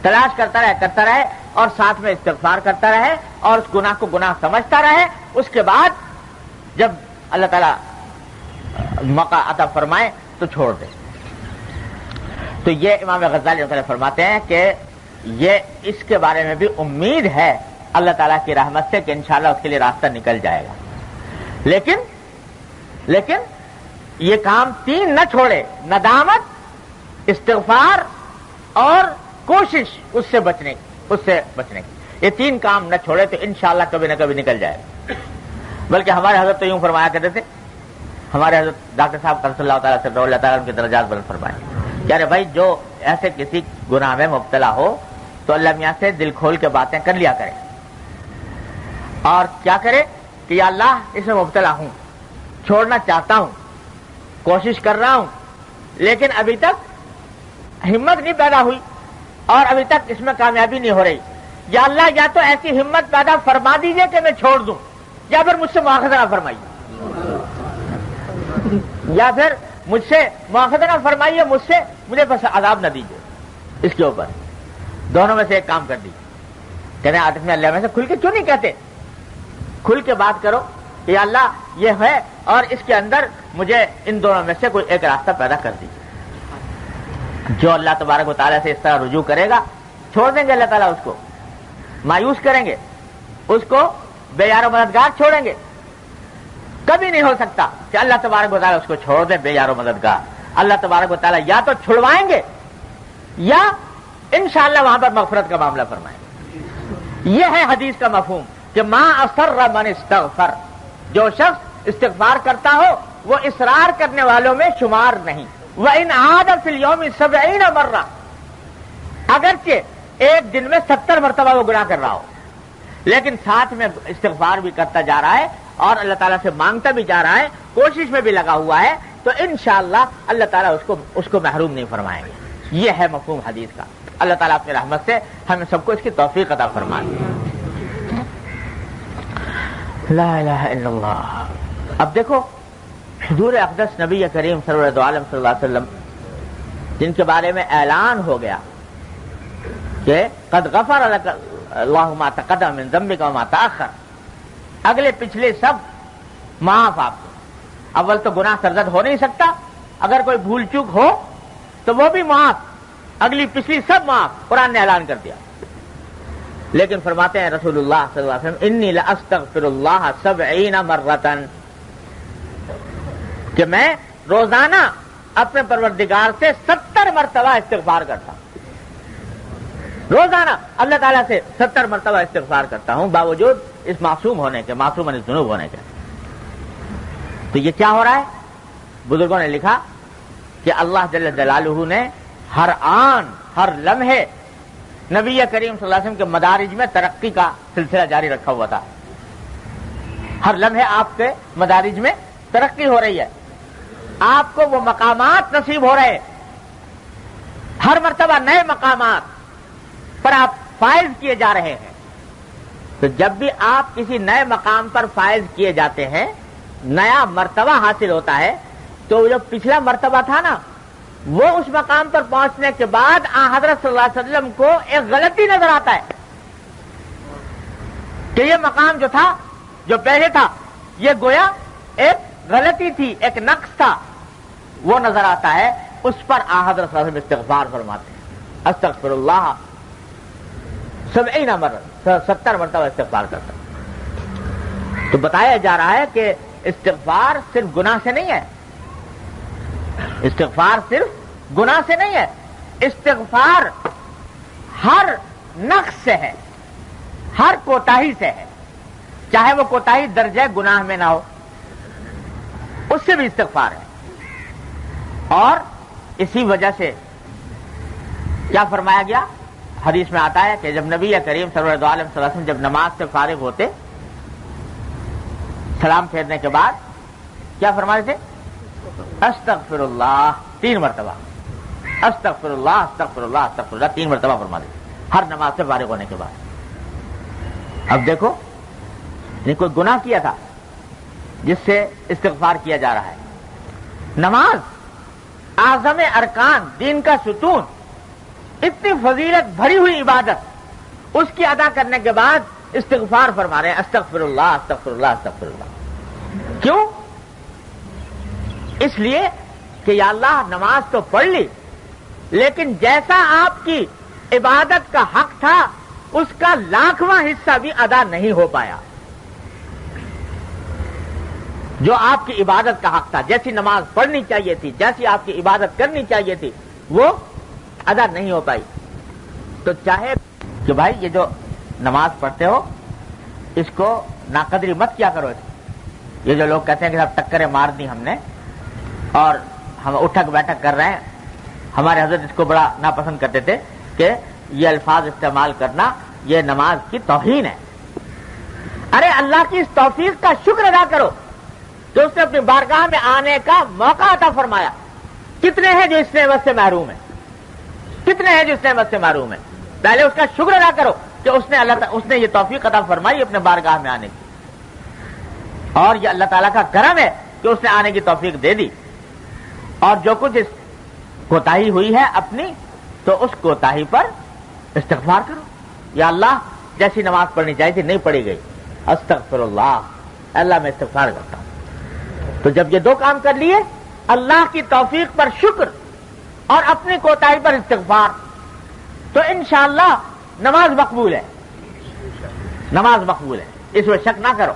تلاش کرتا رہے اور ساتھ میں استغفار کرتا رہے اور اس گناہ کو گناہ سمجھتا رہے، اس کے بعد جب اللہ تعالیٰ موقع عطا فرمائے تو چھوڑ دے۔ تو یہ امام غزالی رحمۃ اللہ فرماتے ہیں کہ یہ اس کے بارے میں بھی امید ہے اللہ تعالیٰ کی رحمت سے کہ انشاءاللہ اس کے لیے راستہ نکل جائے گا، لیکن یہ کام تین نہ چھوڑے، ندامت، استغفار اور کوشش اس سے بچنے کی، یہ تین کام نہ چھوڑے تو انشاءاللہ کبھی نہ کبھی نکل جائے گا۔ بلکہ ہمارے حضرت تو یوں فرمایا کرتے تھے، ہمارے حضرت ڈاکٹر صاحب قدس اللہ تعالیٰ سے اللہ تعالیٰ ان کے درجات بلند فرمائے، یعنی بھائی جو ایسے کسی گناہ میں مبتلا ہو تو اللہ میاں سے دل کھول کے باتیں کر لیا کرے، اور کیا کرے کہ یا اللہ اس میں مبتلا ہوں، چھوڑنا چاہتا ہوں، کوشش کر رہا ہوں، لیکن ابھی تک ہمت نہیں پیدا ہوئی اور ابھی تک اس میں کامیابی نہیں ہو رہی، یا اللہ یا تو ایسی ہمت پیدا فرما دیجئے کہ میں چھوڑ دوں، یا پھر مجھ سے مواخذہ نہ فرمائیے، یا پھر مجھ سے مواخذہ نہ فرمائیے، مجھے بس عذاب نہ دیجیے اس کے اوپر، دونوں میں سے ایک کام کر دیجیے۔ کہنے عاطف میں اللہ میں سے کھل کے کیوں نہیں کہتے؟ کھل کے بات کرو کہ یا اللہ یہ ہے اور اس کے اندر مجھے ان دونوں میں سے کوئی ایک راستہ پیدا کر دیجیے۔ جو اللہ تبارک و تعالیٰ سے اس طرح رجوع کرے گا چھوڑ دیں گے اللہ تعالیٰ اس کو، مایوس کریں گے اس کو، بے یار و مددگار چھوڑیں گے، کبھی نہیں ہو سکتا کہ اللہ تبارک و تعالیٰ اس کو چھوڑ دے بے یار و مددگار۔ اللہ تبارک و تعالیٰ یا تو چھڑوائیں گے یا انشاءاللہ وہاں پر مغفرت کا معاملہ فرمائیں گے۔ یہ ہے حدیث کا مفہوم کہ ما اصر من استغفر، جو شخص استغفار کرتا ہو وہ اصرار کرنے والوں میں شمار نہیں۔ وَإِنْ عَادَ فِي الْيَوْمِ 70 مرہ، اگرچہ ایک دن میں 70 مرتبہ وہ گناہ کر رہا ہو، لیکن ساتھ میں استغفار بھی کرتا جا رہا ہے اور اللہ تعالیٰ سے مانگتا بھی جا رہا ہے, کوشش میں بھی لگا ہوا ہے, تو انشاءاللہ اللہ تعالیٰ اس کو محروم نہیں فرمائیں گے. یہ ہے مفہوم حدیث کا. اللہ تعالیٰ اپنی رحمت سے ہمیں سب کو اس کی توفیق عطا فرمائے. لا الہ الا اللہ. اب دیکھو حضور اقدس نبی کریم سرور عالم صلی اللہ علیہ وسلم جن کے بارے میں اعلان ہو گیا کہ قد غفر لک اللہ ما تقدم من ذنبک وما تأخر, اگلے پچھلے سب معاف آپ کو. اول تو گناہ سرزد ہو نہیں سکتا, اگر کوئی بھول چوک ہو تو وہ بھی معاف, اگلی پچھلی سب معاف, قرآن نے اعلان کر دیا. لیکن فرماتے ہیں رسول اللہ صلی اللہ علیہ وسلم انی لاستغفر اللہ 70 مرۃ, کہ میں روزانہ اپنے پروردگار سے 70 مرتبہ استغفار کرتا ہوں. روزانہ اللہ تعالیٰ سے 70 مرتبہ استغفار کرتا ہوں, باوجود اس معصوم ہونے کے, معصوم عن الذنوب ہونے کے. تو یہ کیا ہو رہا ہے؟ بزرگوں نے لکھا کہ اللہ جل جلالہ نے ہر آن ہر لمحے نبی کریم صلی اللہ علیہ وسلم کے مدارج میں ترقی کا سلسلہ جاری رکھا ہوا تھا. ہر لمحے آپ کے مدارج میں ترقی ہو رہی ہے, آپ کو وہ مقامات نصیب ہو رہے, ہر مرتبہ نئے مقامات پر آپ فائز کیے جا رہے ہیں. تو جب بھی آپ کسی نئے مقام پر فائز کیے جاتے ہیں, نیا مرتبہ حاصل ہوتا ہے, تو جو پچھلا مرتبہ تھا نا, وہ اس مقام پر پہنچنے کے بعد حضرت صلی اللہ علیہ وسلم کو ایک غلطی نظر آتا ہے کہ یہ مقام جو تھا, جو پہلے تھا, یہ گویا ایک غلطی تھی, ایک نقص تھا, وہ نظر آتا ہے. اس پر حضرت صلی اللہ علیہ وسلم استغفار فرماتے ہیں, استغفر اللہ 70 مرۃ, 70 مرتبہ استغفار کرتا. تو بتایا جا رہا ہے کہ استغفار صرف گناہ سے نہیں ہے, استغفار صرف گناہ سے نہیں ہے, استغفار ہر نقص سے ہے, ہر کوتاہی سے ہے, چاہے وہ کوتاہی درجہ گناہ میں نہ ہو, اس سے بھی استغفار ہے. اور اسی وجہ سے کیا فرمایا گیا, حدیث میں آتا ہے کہ جب نبی کریم سرور عالم صلی اللہ علیہ وسلم جب نماز سے فارغ ہوتے, سلام پھیرنے کے بعد کیا فرماتے تھے؟ استغفر اللہ 3 مرتبہ, استغفر اللہ استغفر اللہ استغفر اللہ 3 مرتبہ فرماتے تھے ہر نماز سے فارغ ہونے کے بعد. اب دیکھو, کوئی گناہ کیا تھا جس سے استغفار کیا جا رہا ہے. نماز اعظم ارکان, دین کا ستون, اتنی فضیلت بھری ہوئی عبادت, اس کی ادا کرنے کے بعد استغفار فرما رہے ہیں, استغفر اللہ استغفر اللہ استغفر اللہ. کیوں؟ اس لیے کہ یا اللہ نماز تو پڑھ لی, لیکن جیسا آپ کی عبادت کا حق تھا اس کا 1,00,000واں حصہ بھی ادا نہیں ہو پایا. جو آپ کی عبادت کا حق تھا, جیسی نماز پڑھنی چاہیے تھی, جیسی آپ کی عبادت کرنی چاہیے تھی, وہ ادا نہیں ہو پائی. تو چاہے کہ بھائی یہ جو نماز پڑھتے ہو اس کو ناقدری مت کیا کرو. یہ جو لوگ کہتے ہیں کہ صاحب ٹکریں مار دی ہم نے اور ہم اٹھک بیٹھک کر رہے ہیں, ہمارے حضرت اس کو بڑا ناپسند کرتے تھے کہ یہ الفاظ استعمال کرنا یہ نماز کی توہین ہے. ارے اللہ کی اس توفیق کا شکر ادا کرو کہ اس نے اپنی بارگاہ میں آنے کا موقع عطا فرمایا. کتنے ہیں جو اس نعمت سے محروم ہیں, کتنے ہیں جو اس نعمت سے محروم ہیں. پہلے اس کا شکر ادا کرو کہ اس نے یہ توفیق عطا فرمائی اپنے بارگاہ میں آنے کی, اور یہ اللہ تعالیٰ کا کرم ہے کہ اس نے آنے کی توفیق دے دی. اور جو کچھ اس کوتاہی ہوئی ہے اپنی, تو اس کوتاہی پر استغفار کرو. یا اللہ جیسی نماز پڑھنی چاہیے تھی نہیں پڑھی گئی, استغفر اللہ, اللہ میں استغفار کرتا ہوں. تو جب یہ 2 کام کر لیے, اللہ کی توفیق پر شکر اور اپنی کوتاہی پر استغفار, تو انشاءاللہ نماز مقبول ہے, نماز مقبول ہے, اس میں شک نہ کرو,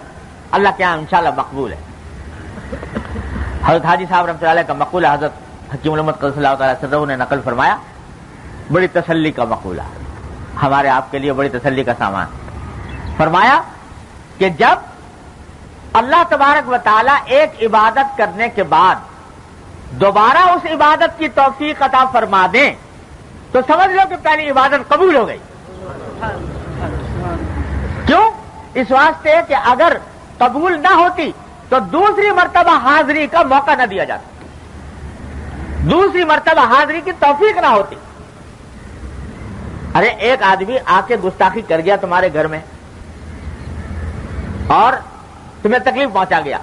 اللہ کے یہاں انشاءاللہ مقبول ہے. حضرت حاجی صاحب رحمۃ اللہ علیہ کا مقولہ حضرت حکیم الامت قدس اللہ تعالیٰ سرہ نے نقل فرمایا, بڑی تسلی کا مقولہ, ہمارے آپ کے لیے بڑی تسلی کا سامان. فرمایا کہ جب اللہ تبارک و تعالیٰ ایک عبادت کرنے کے بعد دوبارہ اس عبادت کی توفیق عطا فرما دیں تو سمجھ لو کہ پہلی عبادت قبول ہو گئی. کیوں؟ اس واسطے کہ اگر قبول نہ ہوتی تو دوسری مرتبہ حاضری کا موقع نہ دیا جاتا، دوسری مرتبہ حاضری کی توفیق نہ ہوتی۔ ارے ایک آدمی آ کے گستاخی کر گیا تمہارے گھر میں اور تمہیں تکلیف پہنچا گیا،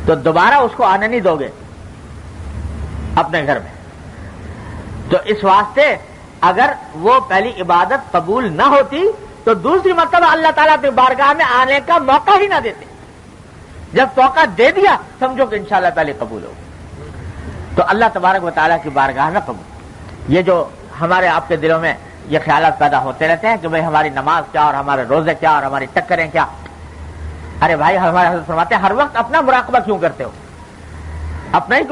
تو دوبارہ اس کو آنے نہیں دو گے اپنے گھر میں۔ تو اس واسطے اگر وہ پہلی عبادت قبول نہ ہوتی تو دوسری مرتبہ اللہ تعالیٰ کی بارگاہ میں آنے کا موقع ہی نہ دیتے۔ جب موقع دے دیا سمجھو کہ انشاءاللہ پہلے قبول ہو۔ تو اللہ تبارک و تعالیٰ کی بارگاہ میں قبول۔ یہ جو ہمارے آپ کے دلوں میں یہ خیالات پیدا ہوتے رہتے ہیں کہ بھئی ہماری نماز کیا اور ہمارے روزے کیا اور ہماری ٹکریں کیا۔ ارے بھائی ہمارے حضرت فرماتے ہیں ہر وقت اپنا مراقبہ کیوں کرتے ہو؟ اپنا ہی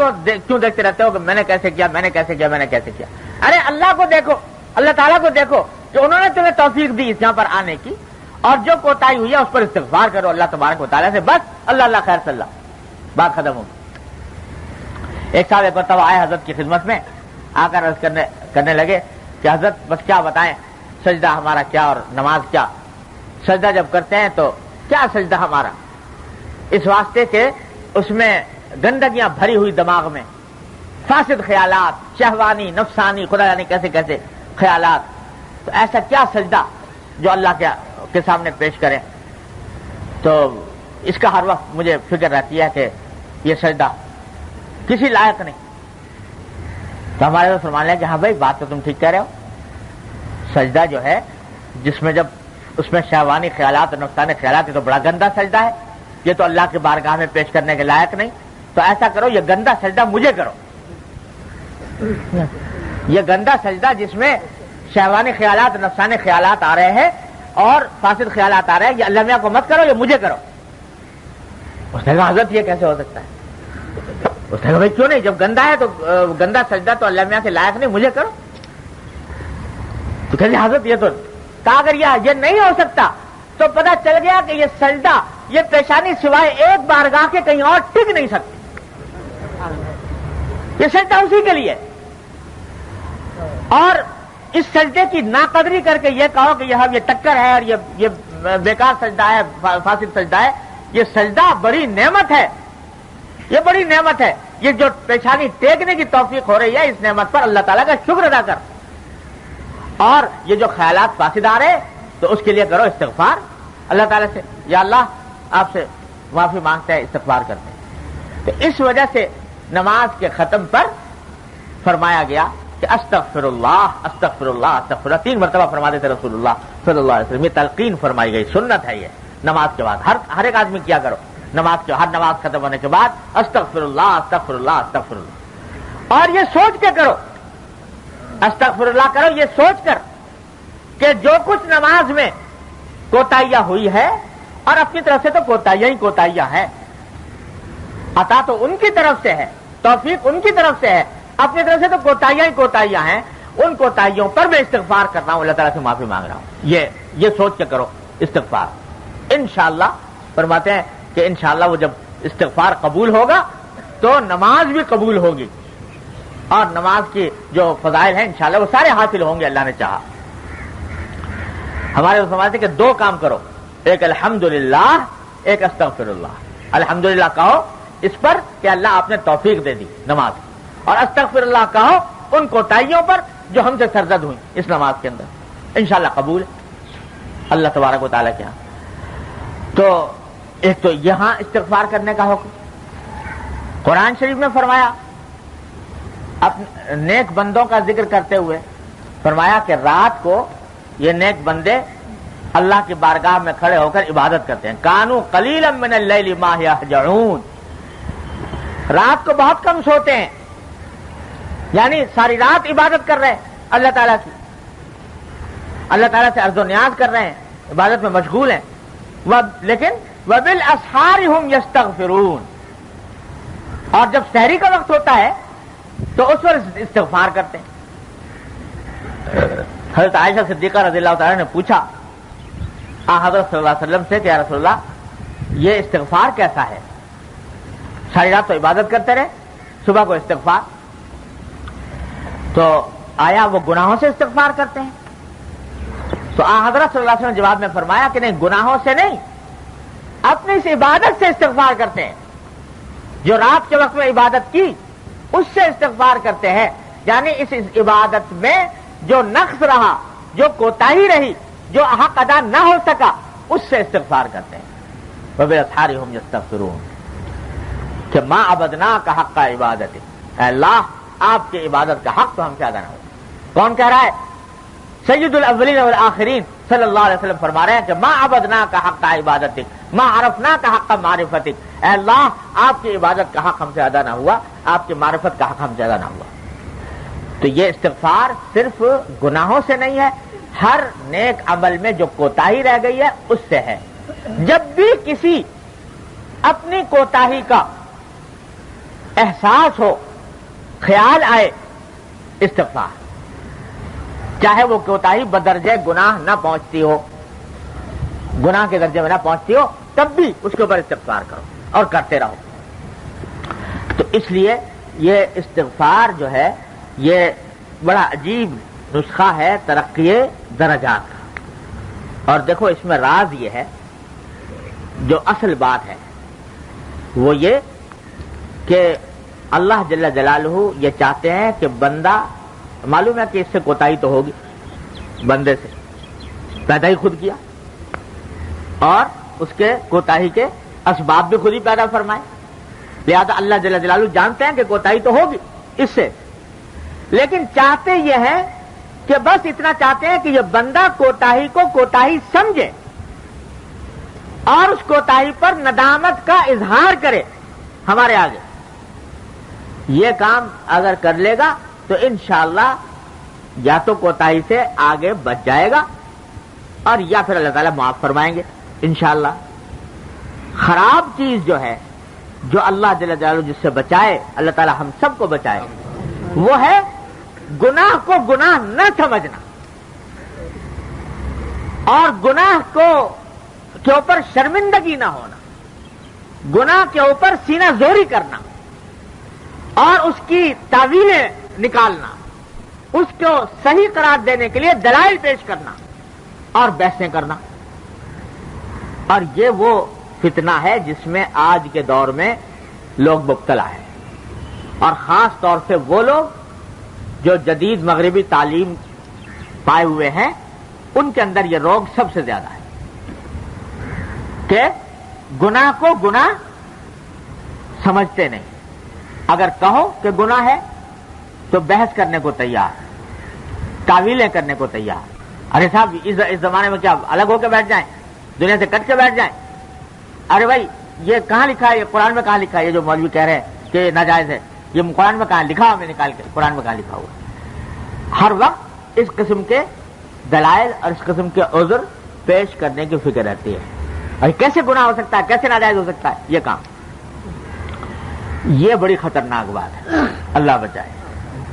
کیوں دیکھتے رہتے ہو کہ میں نے کیسے کیا، میں نے کیسے کیا، میں نے کیسے کیا؟ ارے اللہ کو دیکھو، اللہ تعالیٰ کو دیکھو کہ انہوں نے تمہیں توفیق دی اس یہاں پر آنے کی، اور جو کوتاہی ہوئی ہے اس پر استغفار کرو اللہ تبارک و تعالیٰ سے، بس اللہ اللہ خیر صلی اللہ، بات ختم ہوگی۔ ایک صاحب ایک مرتبہ آئے حضرت کی خدمت میں، آ کر عرض کرنے لگے کہ حضرت بس کیا بتائیں سجدہ ہمارا کیا اور نماز کیا؟ سجدہ جب کرتے ہیں تو کیا سجدہ ہمارا؟ اس واسطے کہ اس میں گندگیاں بھری ہوئی دماغ میں، فاسد خیالات، شہوانی، نفسانی، خدا جانے کیسے کیسے خیالات، تو ایسا کیا سجدہ جو اللہ کے سامنے پیش کریں؟ تو اس کا ہر وقت مجھے فکر رہتی ہے کہ یہ سجدہ کسی لائق نہیں۔ تو ہمارے تو فرمان ہے کہ ہاں بھائی بات تو تم ٹھیک کہہ رہے ہو، سجدہ جو ہے جس میں جب اس میں شہوانی خیالات اور نفسانی خیالات، یہ تو بڑا گندا سجدہ ہے، یہ تو اللہ کی بارگاہ میں پیش کرنے کے لائق نہیں۔ تو ایسا کرو یہ گندا سجدہ مجھے کرو، یہ گندا سجدہ جس میں شہوانی خیالات نفسانی خیالات آ رہے ہیں اور فاسد خیالات آ رہے ہیں، یہ اللہ میاں کو مت کرو، یہ مجھے کرو۔ اس نے کہا حضرت یہ کیسے ہو سکتا ہے؟ اس نے کہا بھائی کیوں نہیں، جب گندا ہے تو گندا سجدہ تو اللہ میاں کے لائق نہیں، مجھے کرو۔ تو کہتے حضرت یہ تو کہا اگر یہ نہیں ہو سکتا تو پتہ چل گیا کہ یہ سجدہ، یہ پیشانی سوائے ایک بارگاہ کے کہیں اور ٹک نہیں سکتی، یہ سجدہ اسی کے لیے۔ اور اس سجدے کی ناقدری کر کے یہ کہو کہ یہ ٹکر ہے اور یہ بیکار سجدہ ہے، فاسد سجدہ ہے، یہ سجدہ بڑی نعمت ہے، یہ بڑی نعمت ہے۔ یہ جو پیشانی ٹیکنے کی توفیق ہو رہی ہے اس نعمت پر اللہ تعالیٰ کا شکر ادا کر، اور یہ جو خیالات فاسد آ رہے تو اس کے لیے کرو استغفار اللہ تعالیٰ سے، یا اللہ آپ سے معافی مانگتے ہیں، استغفار کرتے ہیں۔ تو اس وجہ سے نماز کے ختم پر فرمایا گیا کہ استغفر اللہ استغفر اللہ استغفر اللہ، 3 مرتبہ فرما دیتے رسول اللہ صلی اللہ علیہ وسلم۔ یہ تلقین فرمائی گئی، سنت ہے یہ نماز کے بعد، ہر ایک آدمی کیا کرو نماز کے، ہر نماز ختم ہونے کے بعد استغفر اللہ استغفر اللہ استغفر اللہ، اور یہ سوچ کے کرو، استغفر اللہ کرو یہ سوچ کر کہ جو کچھ نماز میں کوتاہیاں ہوئی ہے، اور اپنی طرف سے تو کوتاہیاں ہی کوتاہیاں ہیں، عطا تو ان کی طرف سے ہے، توفیق ان کی طرف سے ہے، اپنی طرف سے تو کوتاہیاں ہی کوتاہیاں ہیں، ان کوتاہیوں پر میں استغفار کر رہا ہوں، اللہ تعالیٰ سے معافی مانگ رہا ہوں، یہ سوچ کے کرو استغفار۔ انشاءاللہ فرماتے ہیں کہ انشاءاللہ وہ جب استغفار قبول ہوگا تو نماز بھی قبول ہوگی، اور نماز کی جو فضائل ہیں انشاءاللہ وہ سارے حاصل ہوں گے اللہ نے چاہا۔ ہمارے فرماتے ہیں کہ 2 کام کرو، ایک الحمدللہ، ایک استغفر اللہ۔ الحمدللہ کہو اس پر کہ اللہ آپ نے توفیق دے دی نماز، اور استغفر اللہ کہو ان کوتاہیوں پر جو ہم سے سرزد ہوئی اس نماز کے اندر، انشاءاللہ قبول ہے اللہ تبارک و تعالیٰ کے ہاں۔ تو ایک تو یہاں استغفار کرنے کا حکم قرآن شریف میں فرمایا، نیک بندوں کا ذکر کرتے ہوئے فرمایا کہ رات کو یہ نیک بندے اللہ کی بارگاہ میں کھڑے ہو کر عبادت کرتے ہیں، کانوا قلیلا من اللیل ما یہجعون، رات کو بہت کم سوتے ہیں، یعنی ساری رات عبادت کر رہے ہیں اللہ تعالیٰ کی، اللہ تعالیٰ سے عرض و نیاز کر رہے ہیں، عبادت میں مشغول ہیں، لیکن وبالاسحار هم یستغفرون، اور جب سحری کا وقت ہوتا ہے تو اس پر استغفار کرتے ہیں۔ حضرت عائشہ صدیقہ رضی اللہ تعالیٰ نے پوچھا حضرت صلی اللہ علیہ وسلم سے کہ یا رسول اللہ یہ استغفار کیسا ہے؟ ساری رات تو عبادت کرتے رہے، صبح کو استغفار، تو آیا وہ گناہوں سے استغفار کرتے ہیں؟ تو حضرت صلی اللہ علیہ وسلم نے جواب میں فرمایا کہ نہیں، گناہوں سے نہیں، اپنی اس عبادت سے استغفار کرتے ہیں. جو رات کے وقت میں عبادت کی اس سے استغفار کرتے ہیں، یعنی اس عبادت میں جو نقص رہا، جو کوتاہی رہی، جو حق ادا نہ ہو سکا، اس سے استغفار کرتے ہیں. وَبِالْأَسْحَارِ هُمْ يَسْتَغْفِرُونَ کہ ما عبدناک حق عبادت، اے اللہ آپ کی عبادت کا حق تو ہم سے ادا نہ ہو. کون کہہ رہا ہے؟ سید الاولین والآخرین صلی اللہ علیہ وسلم فرما رہے ہیں کہ ما عبدناک حق عبادتک ما عرفناک حق معرفتک، اے اللہ آپ کی عبادت کا حق ہم سے ادا نہ ہوا، آپ کی معرفت کا حق ہم سے ادا نہ ہوا. تو یہ استغفار صرف گناہوں سے نہیں ہے، ہر نیک عمل میں جو کوتاہی رہ گئی ہے اس سے ہے. جب بھی کسی اپنی کوتاہی کا احساس ہو، خیال آئے، استغفار، چاہے وہ کوتاہی بدرجہ گناہ نہ پہنچتی ہو، گناہ کے درجے میں نہ پہنچتی ہو، تب بھی اس کے اوپر استغفار کرو اور کرتے رہو. تو اس لیے یہ استغفار جو ہے یہ بڑا عجیب نسخہ ہے ترقی درجات کا. اور دیکھو اس میں راز یہ ہے، جو اصل بات ہے وہ یہ کہ اللہ جل جلالہ یہ چاہتے ہیں کہ بندہ، معلوم ہے کہ اس سے کوتاہی تو ہوگی، بندے سے پیدا ہی خود کیا اور اس کے کوتاہی کے اسباب بھی خود ہی پیدا فرمائے، لہذا اللہ جل جلالہ جانتے ہیں کہ کوتاہی تو ہوگی اس سے، لیکن چاہتے یہ ہیں کہ بس اتنا چاہتے ہیں کہ یہ بندہ کوتاہی کو کوتاہی سمجھے اور اس کوتاہی پر ندامت کا اظہار کرے ہمارے آگے. یہ کام اگر کر لے گا تو انشاءاللہ یا تو کوتاہی سے آگے بچ جائے گا اور یا پھر اللہ تعالیٰ معاف فرمائیں گے انشاءاللہ. خراب چیز جو ہے، جو اللہ جل جلالہ جس سے بچائے، اللہ تعالیٰ ہم سب کو بچائے، وہ ہے گناہ کو گناہ نہ سمجھنا اور گناہ کے اوپر شرمندگی نہ ہونا، گناہ کے اوپر سینہ زوری کرنا اور اس کی تعویلیں نکالنا، اس کو صحیح قرار دینے کے لیے دلائل پیش کرنا اور بحثیں کرنا. اور یہ وہ فتنہ ہے جس میں آج کے دور میں لوگ مبتلا ہیں، اور خاص طور سے وہ لوگ جو جدید مغربی تعلیم پائے ہوئے ہیں، ان کے اندر یہ روگ سب سے زیادہ ہے کہ گناہ کو گناہ سمجھتے نہیں. اگر کہو کہ گناہ ہے تو بحث کرنے کو تیار، تعویلیں کرنے کو تیار. ارے صاحب اس زمانے میں کیا الگ ہو کے بیٹھ جائیں، دنیا سے کٹ کے بیٹھ جائیں؟ ارے بھائی یہ کہاں لکھا ہے، یہ قرآن میں کہاں لکھا ہے؟ یہ جو مولوی کہہ رہے ہیں کہ ناجائز ہے، یہ قرآن میں کہاں لکھا ہوا؟ میں نکال کے قرآن میں کہاں لکھا ہوا؟ ہر وقت اس قسم کے دلائل اور اس قسم کے عذر پیش کرنے کی فکر رہتی ہے. اور کیسے گناہ ہو سکتا ہے، کیسے ناجائز ہو سکتا ہے یہ کام؟ یہ بڑی خطرناک بات ہے، اللہ بچائے.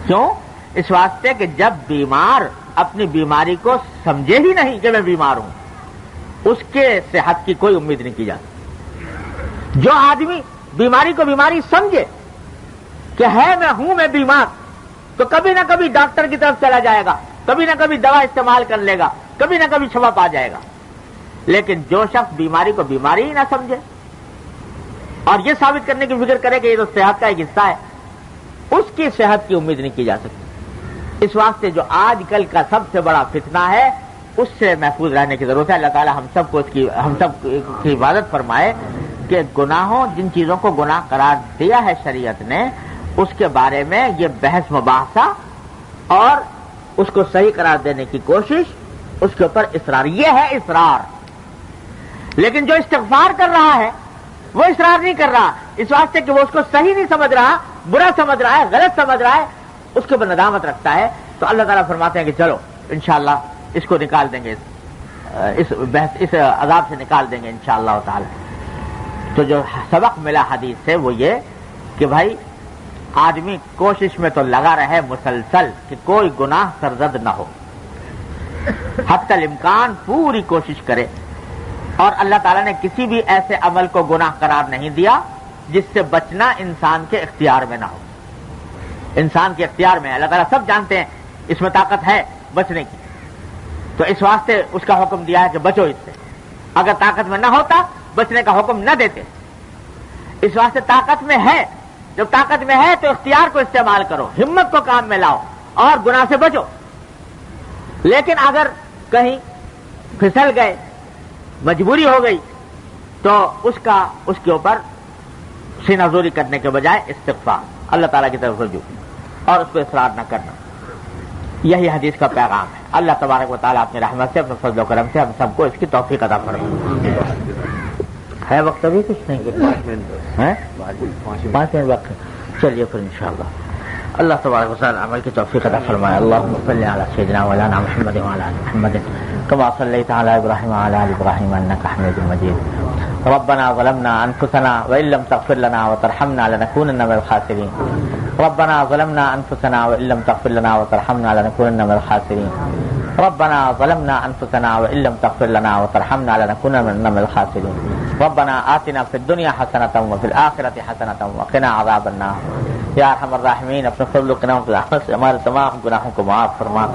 کیوں؟ اس واسطے کہ جب بیمار اپنی بیماری کو سمجھے ہی نہیں کہ میں بیمار ہوں، اس کے صحت کی کوئی امید نہیں کی جاتی. جو آدمی بیماری کو بیماری سمجھے کہ ہے میں بیمار، تو کبھی نہ کبھی ڈاکٹر کی طرف چلا جائے گا، کبھی نہ کبھی دوا استعمال کر لے گا، کبھی نہ کبھی شفا پا جائے گا. لیکن جو شخص بیماری کو بیماری ہی نہ سمجھے اور یہ ثابت کرنے کی فکر کرے کہ یہ تو صحت کا ایک حصہ ہے، اس کی صحت کی امید نہیں کی جا سکتی. اس واسطے جو آج کل کا سب سے بڑا فتنہ ہے، اس سے محفوظ رہنے کی ضرورت ہے. اللہ تعالی ہم سب کی حفاظت فرمائے کہ گناہوں، جن چیزوں کو گناہ قرار دیا ہے شریعت نے، اس کے بارے میں یہ بحث مباحثہ اور اس کو صحیح قرار دینے کی کوشش، اس کے اوپر اصرار، یہ ہے اصرار. لیکن جو استغفار کر رہا ہے وہ اصرار نہیں کر رہا، اس واسطے کہ وہ اس کو صحیح نہیں سمجھ رہا، برا سمجھ رہا ہے، غلط سمجھ رہا ہے، اس کے اوپر ندامت رکھتا ہے. تو اللہ تعالیٰ فرماتے ہیں کہ چلو انشاءاللہ اس کو نکال دیں گے، اس عذاب سے نکال دیں گے انشاءاللہ تعالی. تو جو سبق ملا حدیث سے وہ یہ کہ بھائی آدمی کوشش میں تو لگا رہے مسلسل کہ کوئی گناہ سرزد نہ ہو، حتی الامکان پوری کوشش کرے. اور اللہ تعالیٰ نے کسی بھی ایسے عمل کو گناہ قرار نہیں دیا جس سے بچنا انسان کے اختیار میں نہ ہو. انسان کے اختیار میں اللہ تعالیٰ سب جانتے ہیں اس میں طاقت ہے بچنے کی، تو اس واسطے اس کا حکم دیا ہے کہ بچو اس سے. اگر طاقت میں نہ ہوتا بچنے کا حکم نہ دیتے. اس واسطے طاقت میں ہے. جب طاقت میں ہے تو اختیار کو استعمال کرو, ہمت کو کام میں لاؤ اور گناہ سے بچو. لیکن اگر کہیں پھسل گئے, مجبوری ہو گئی, تو اس کے اوپر سینہ زوری کرنے کے بجائے استغفار, اللہ تعالیٰ کی طرف رجوع اور اس پہ اصرار نہ کرنا. یہی حدیث کا پیغام ہے. اللہ تبارک و تعالیٰ اپنی رحمت سے, اپنے فضل و کرم سے ہم سب کو اس کی توفیق عطا فرمائے. ہے وقت ابھی کچھ نہیں, 5 منٹ وقت. چلیے پھر انشاءاللہ اللہ تبارک و تعالیٰ عمل کی توفیق عطا فرمائے. اللهم صل علی سیدنا مولانا محمد وعلی آل محمد كما صليت على ابراهيم وعلى ال ابراهيم انك حميد مجيد. ربنا ظلمنا انفسنا وان لم تغفر لنا وترحمنا لنكونن من الخاسرين. ربنا ظلمنا انفسنا وان لم تغفر لنا وترحمنا لنكونن من الخاسرين. ربنا ظلمنا انفسنا وان لم تغفر لنا وترحمنا لنكونن من الخاسرين. ربنا آتنا في الدنيا حسنة وفي الآخرة حسنة وقنا عذاب النار. یا ارحم الراحمین, اپنے فضل و کرم سے ہمارے تمام گناہوں کو معاف فرما.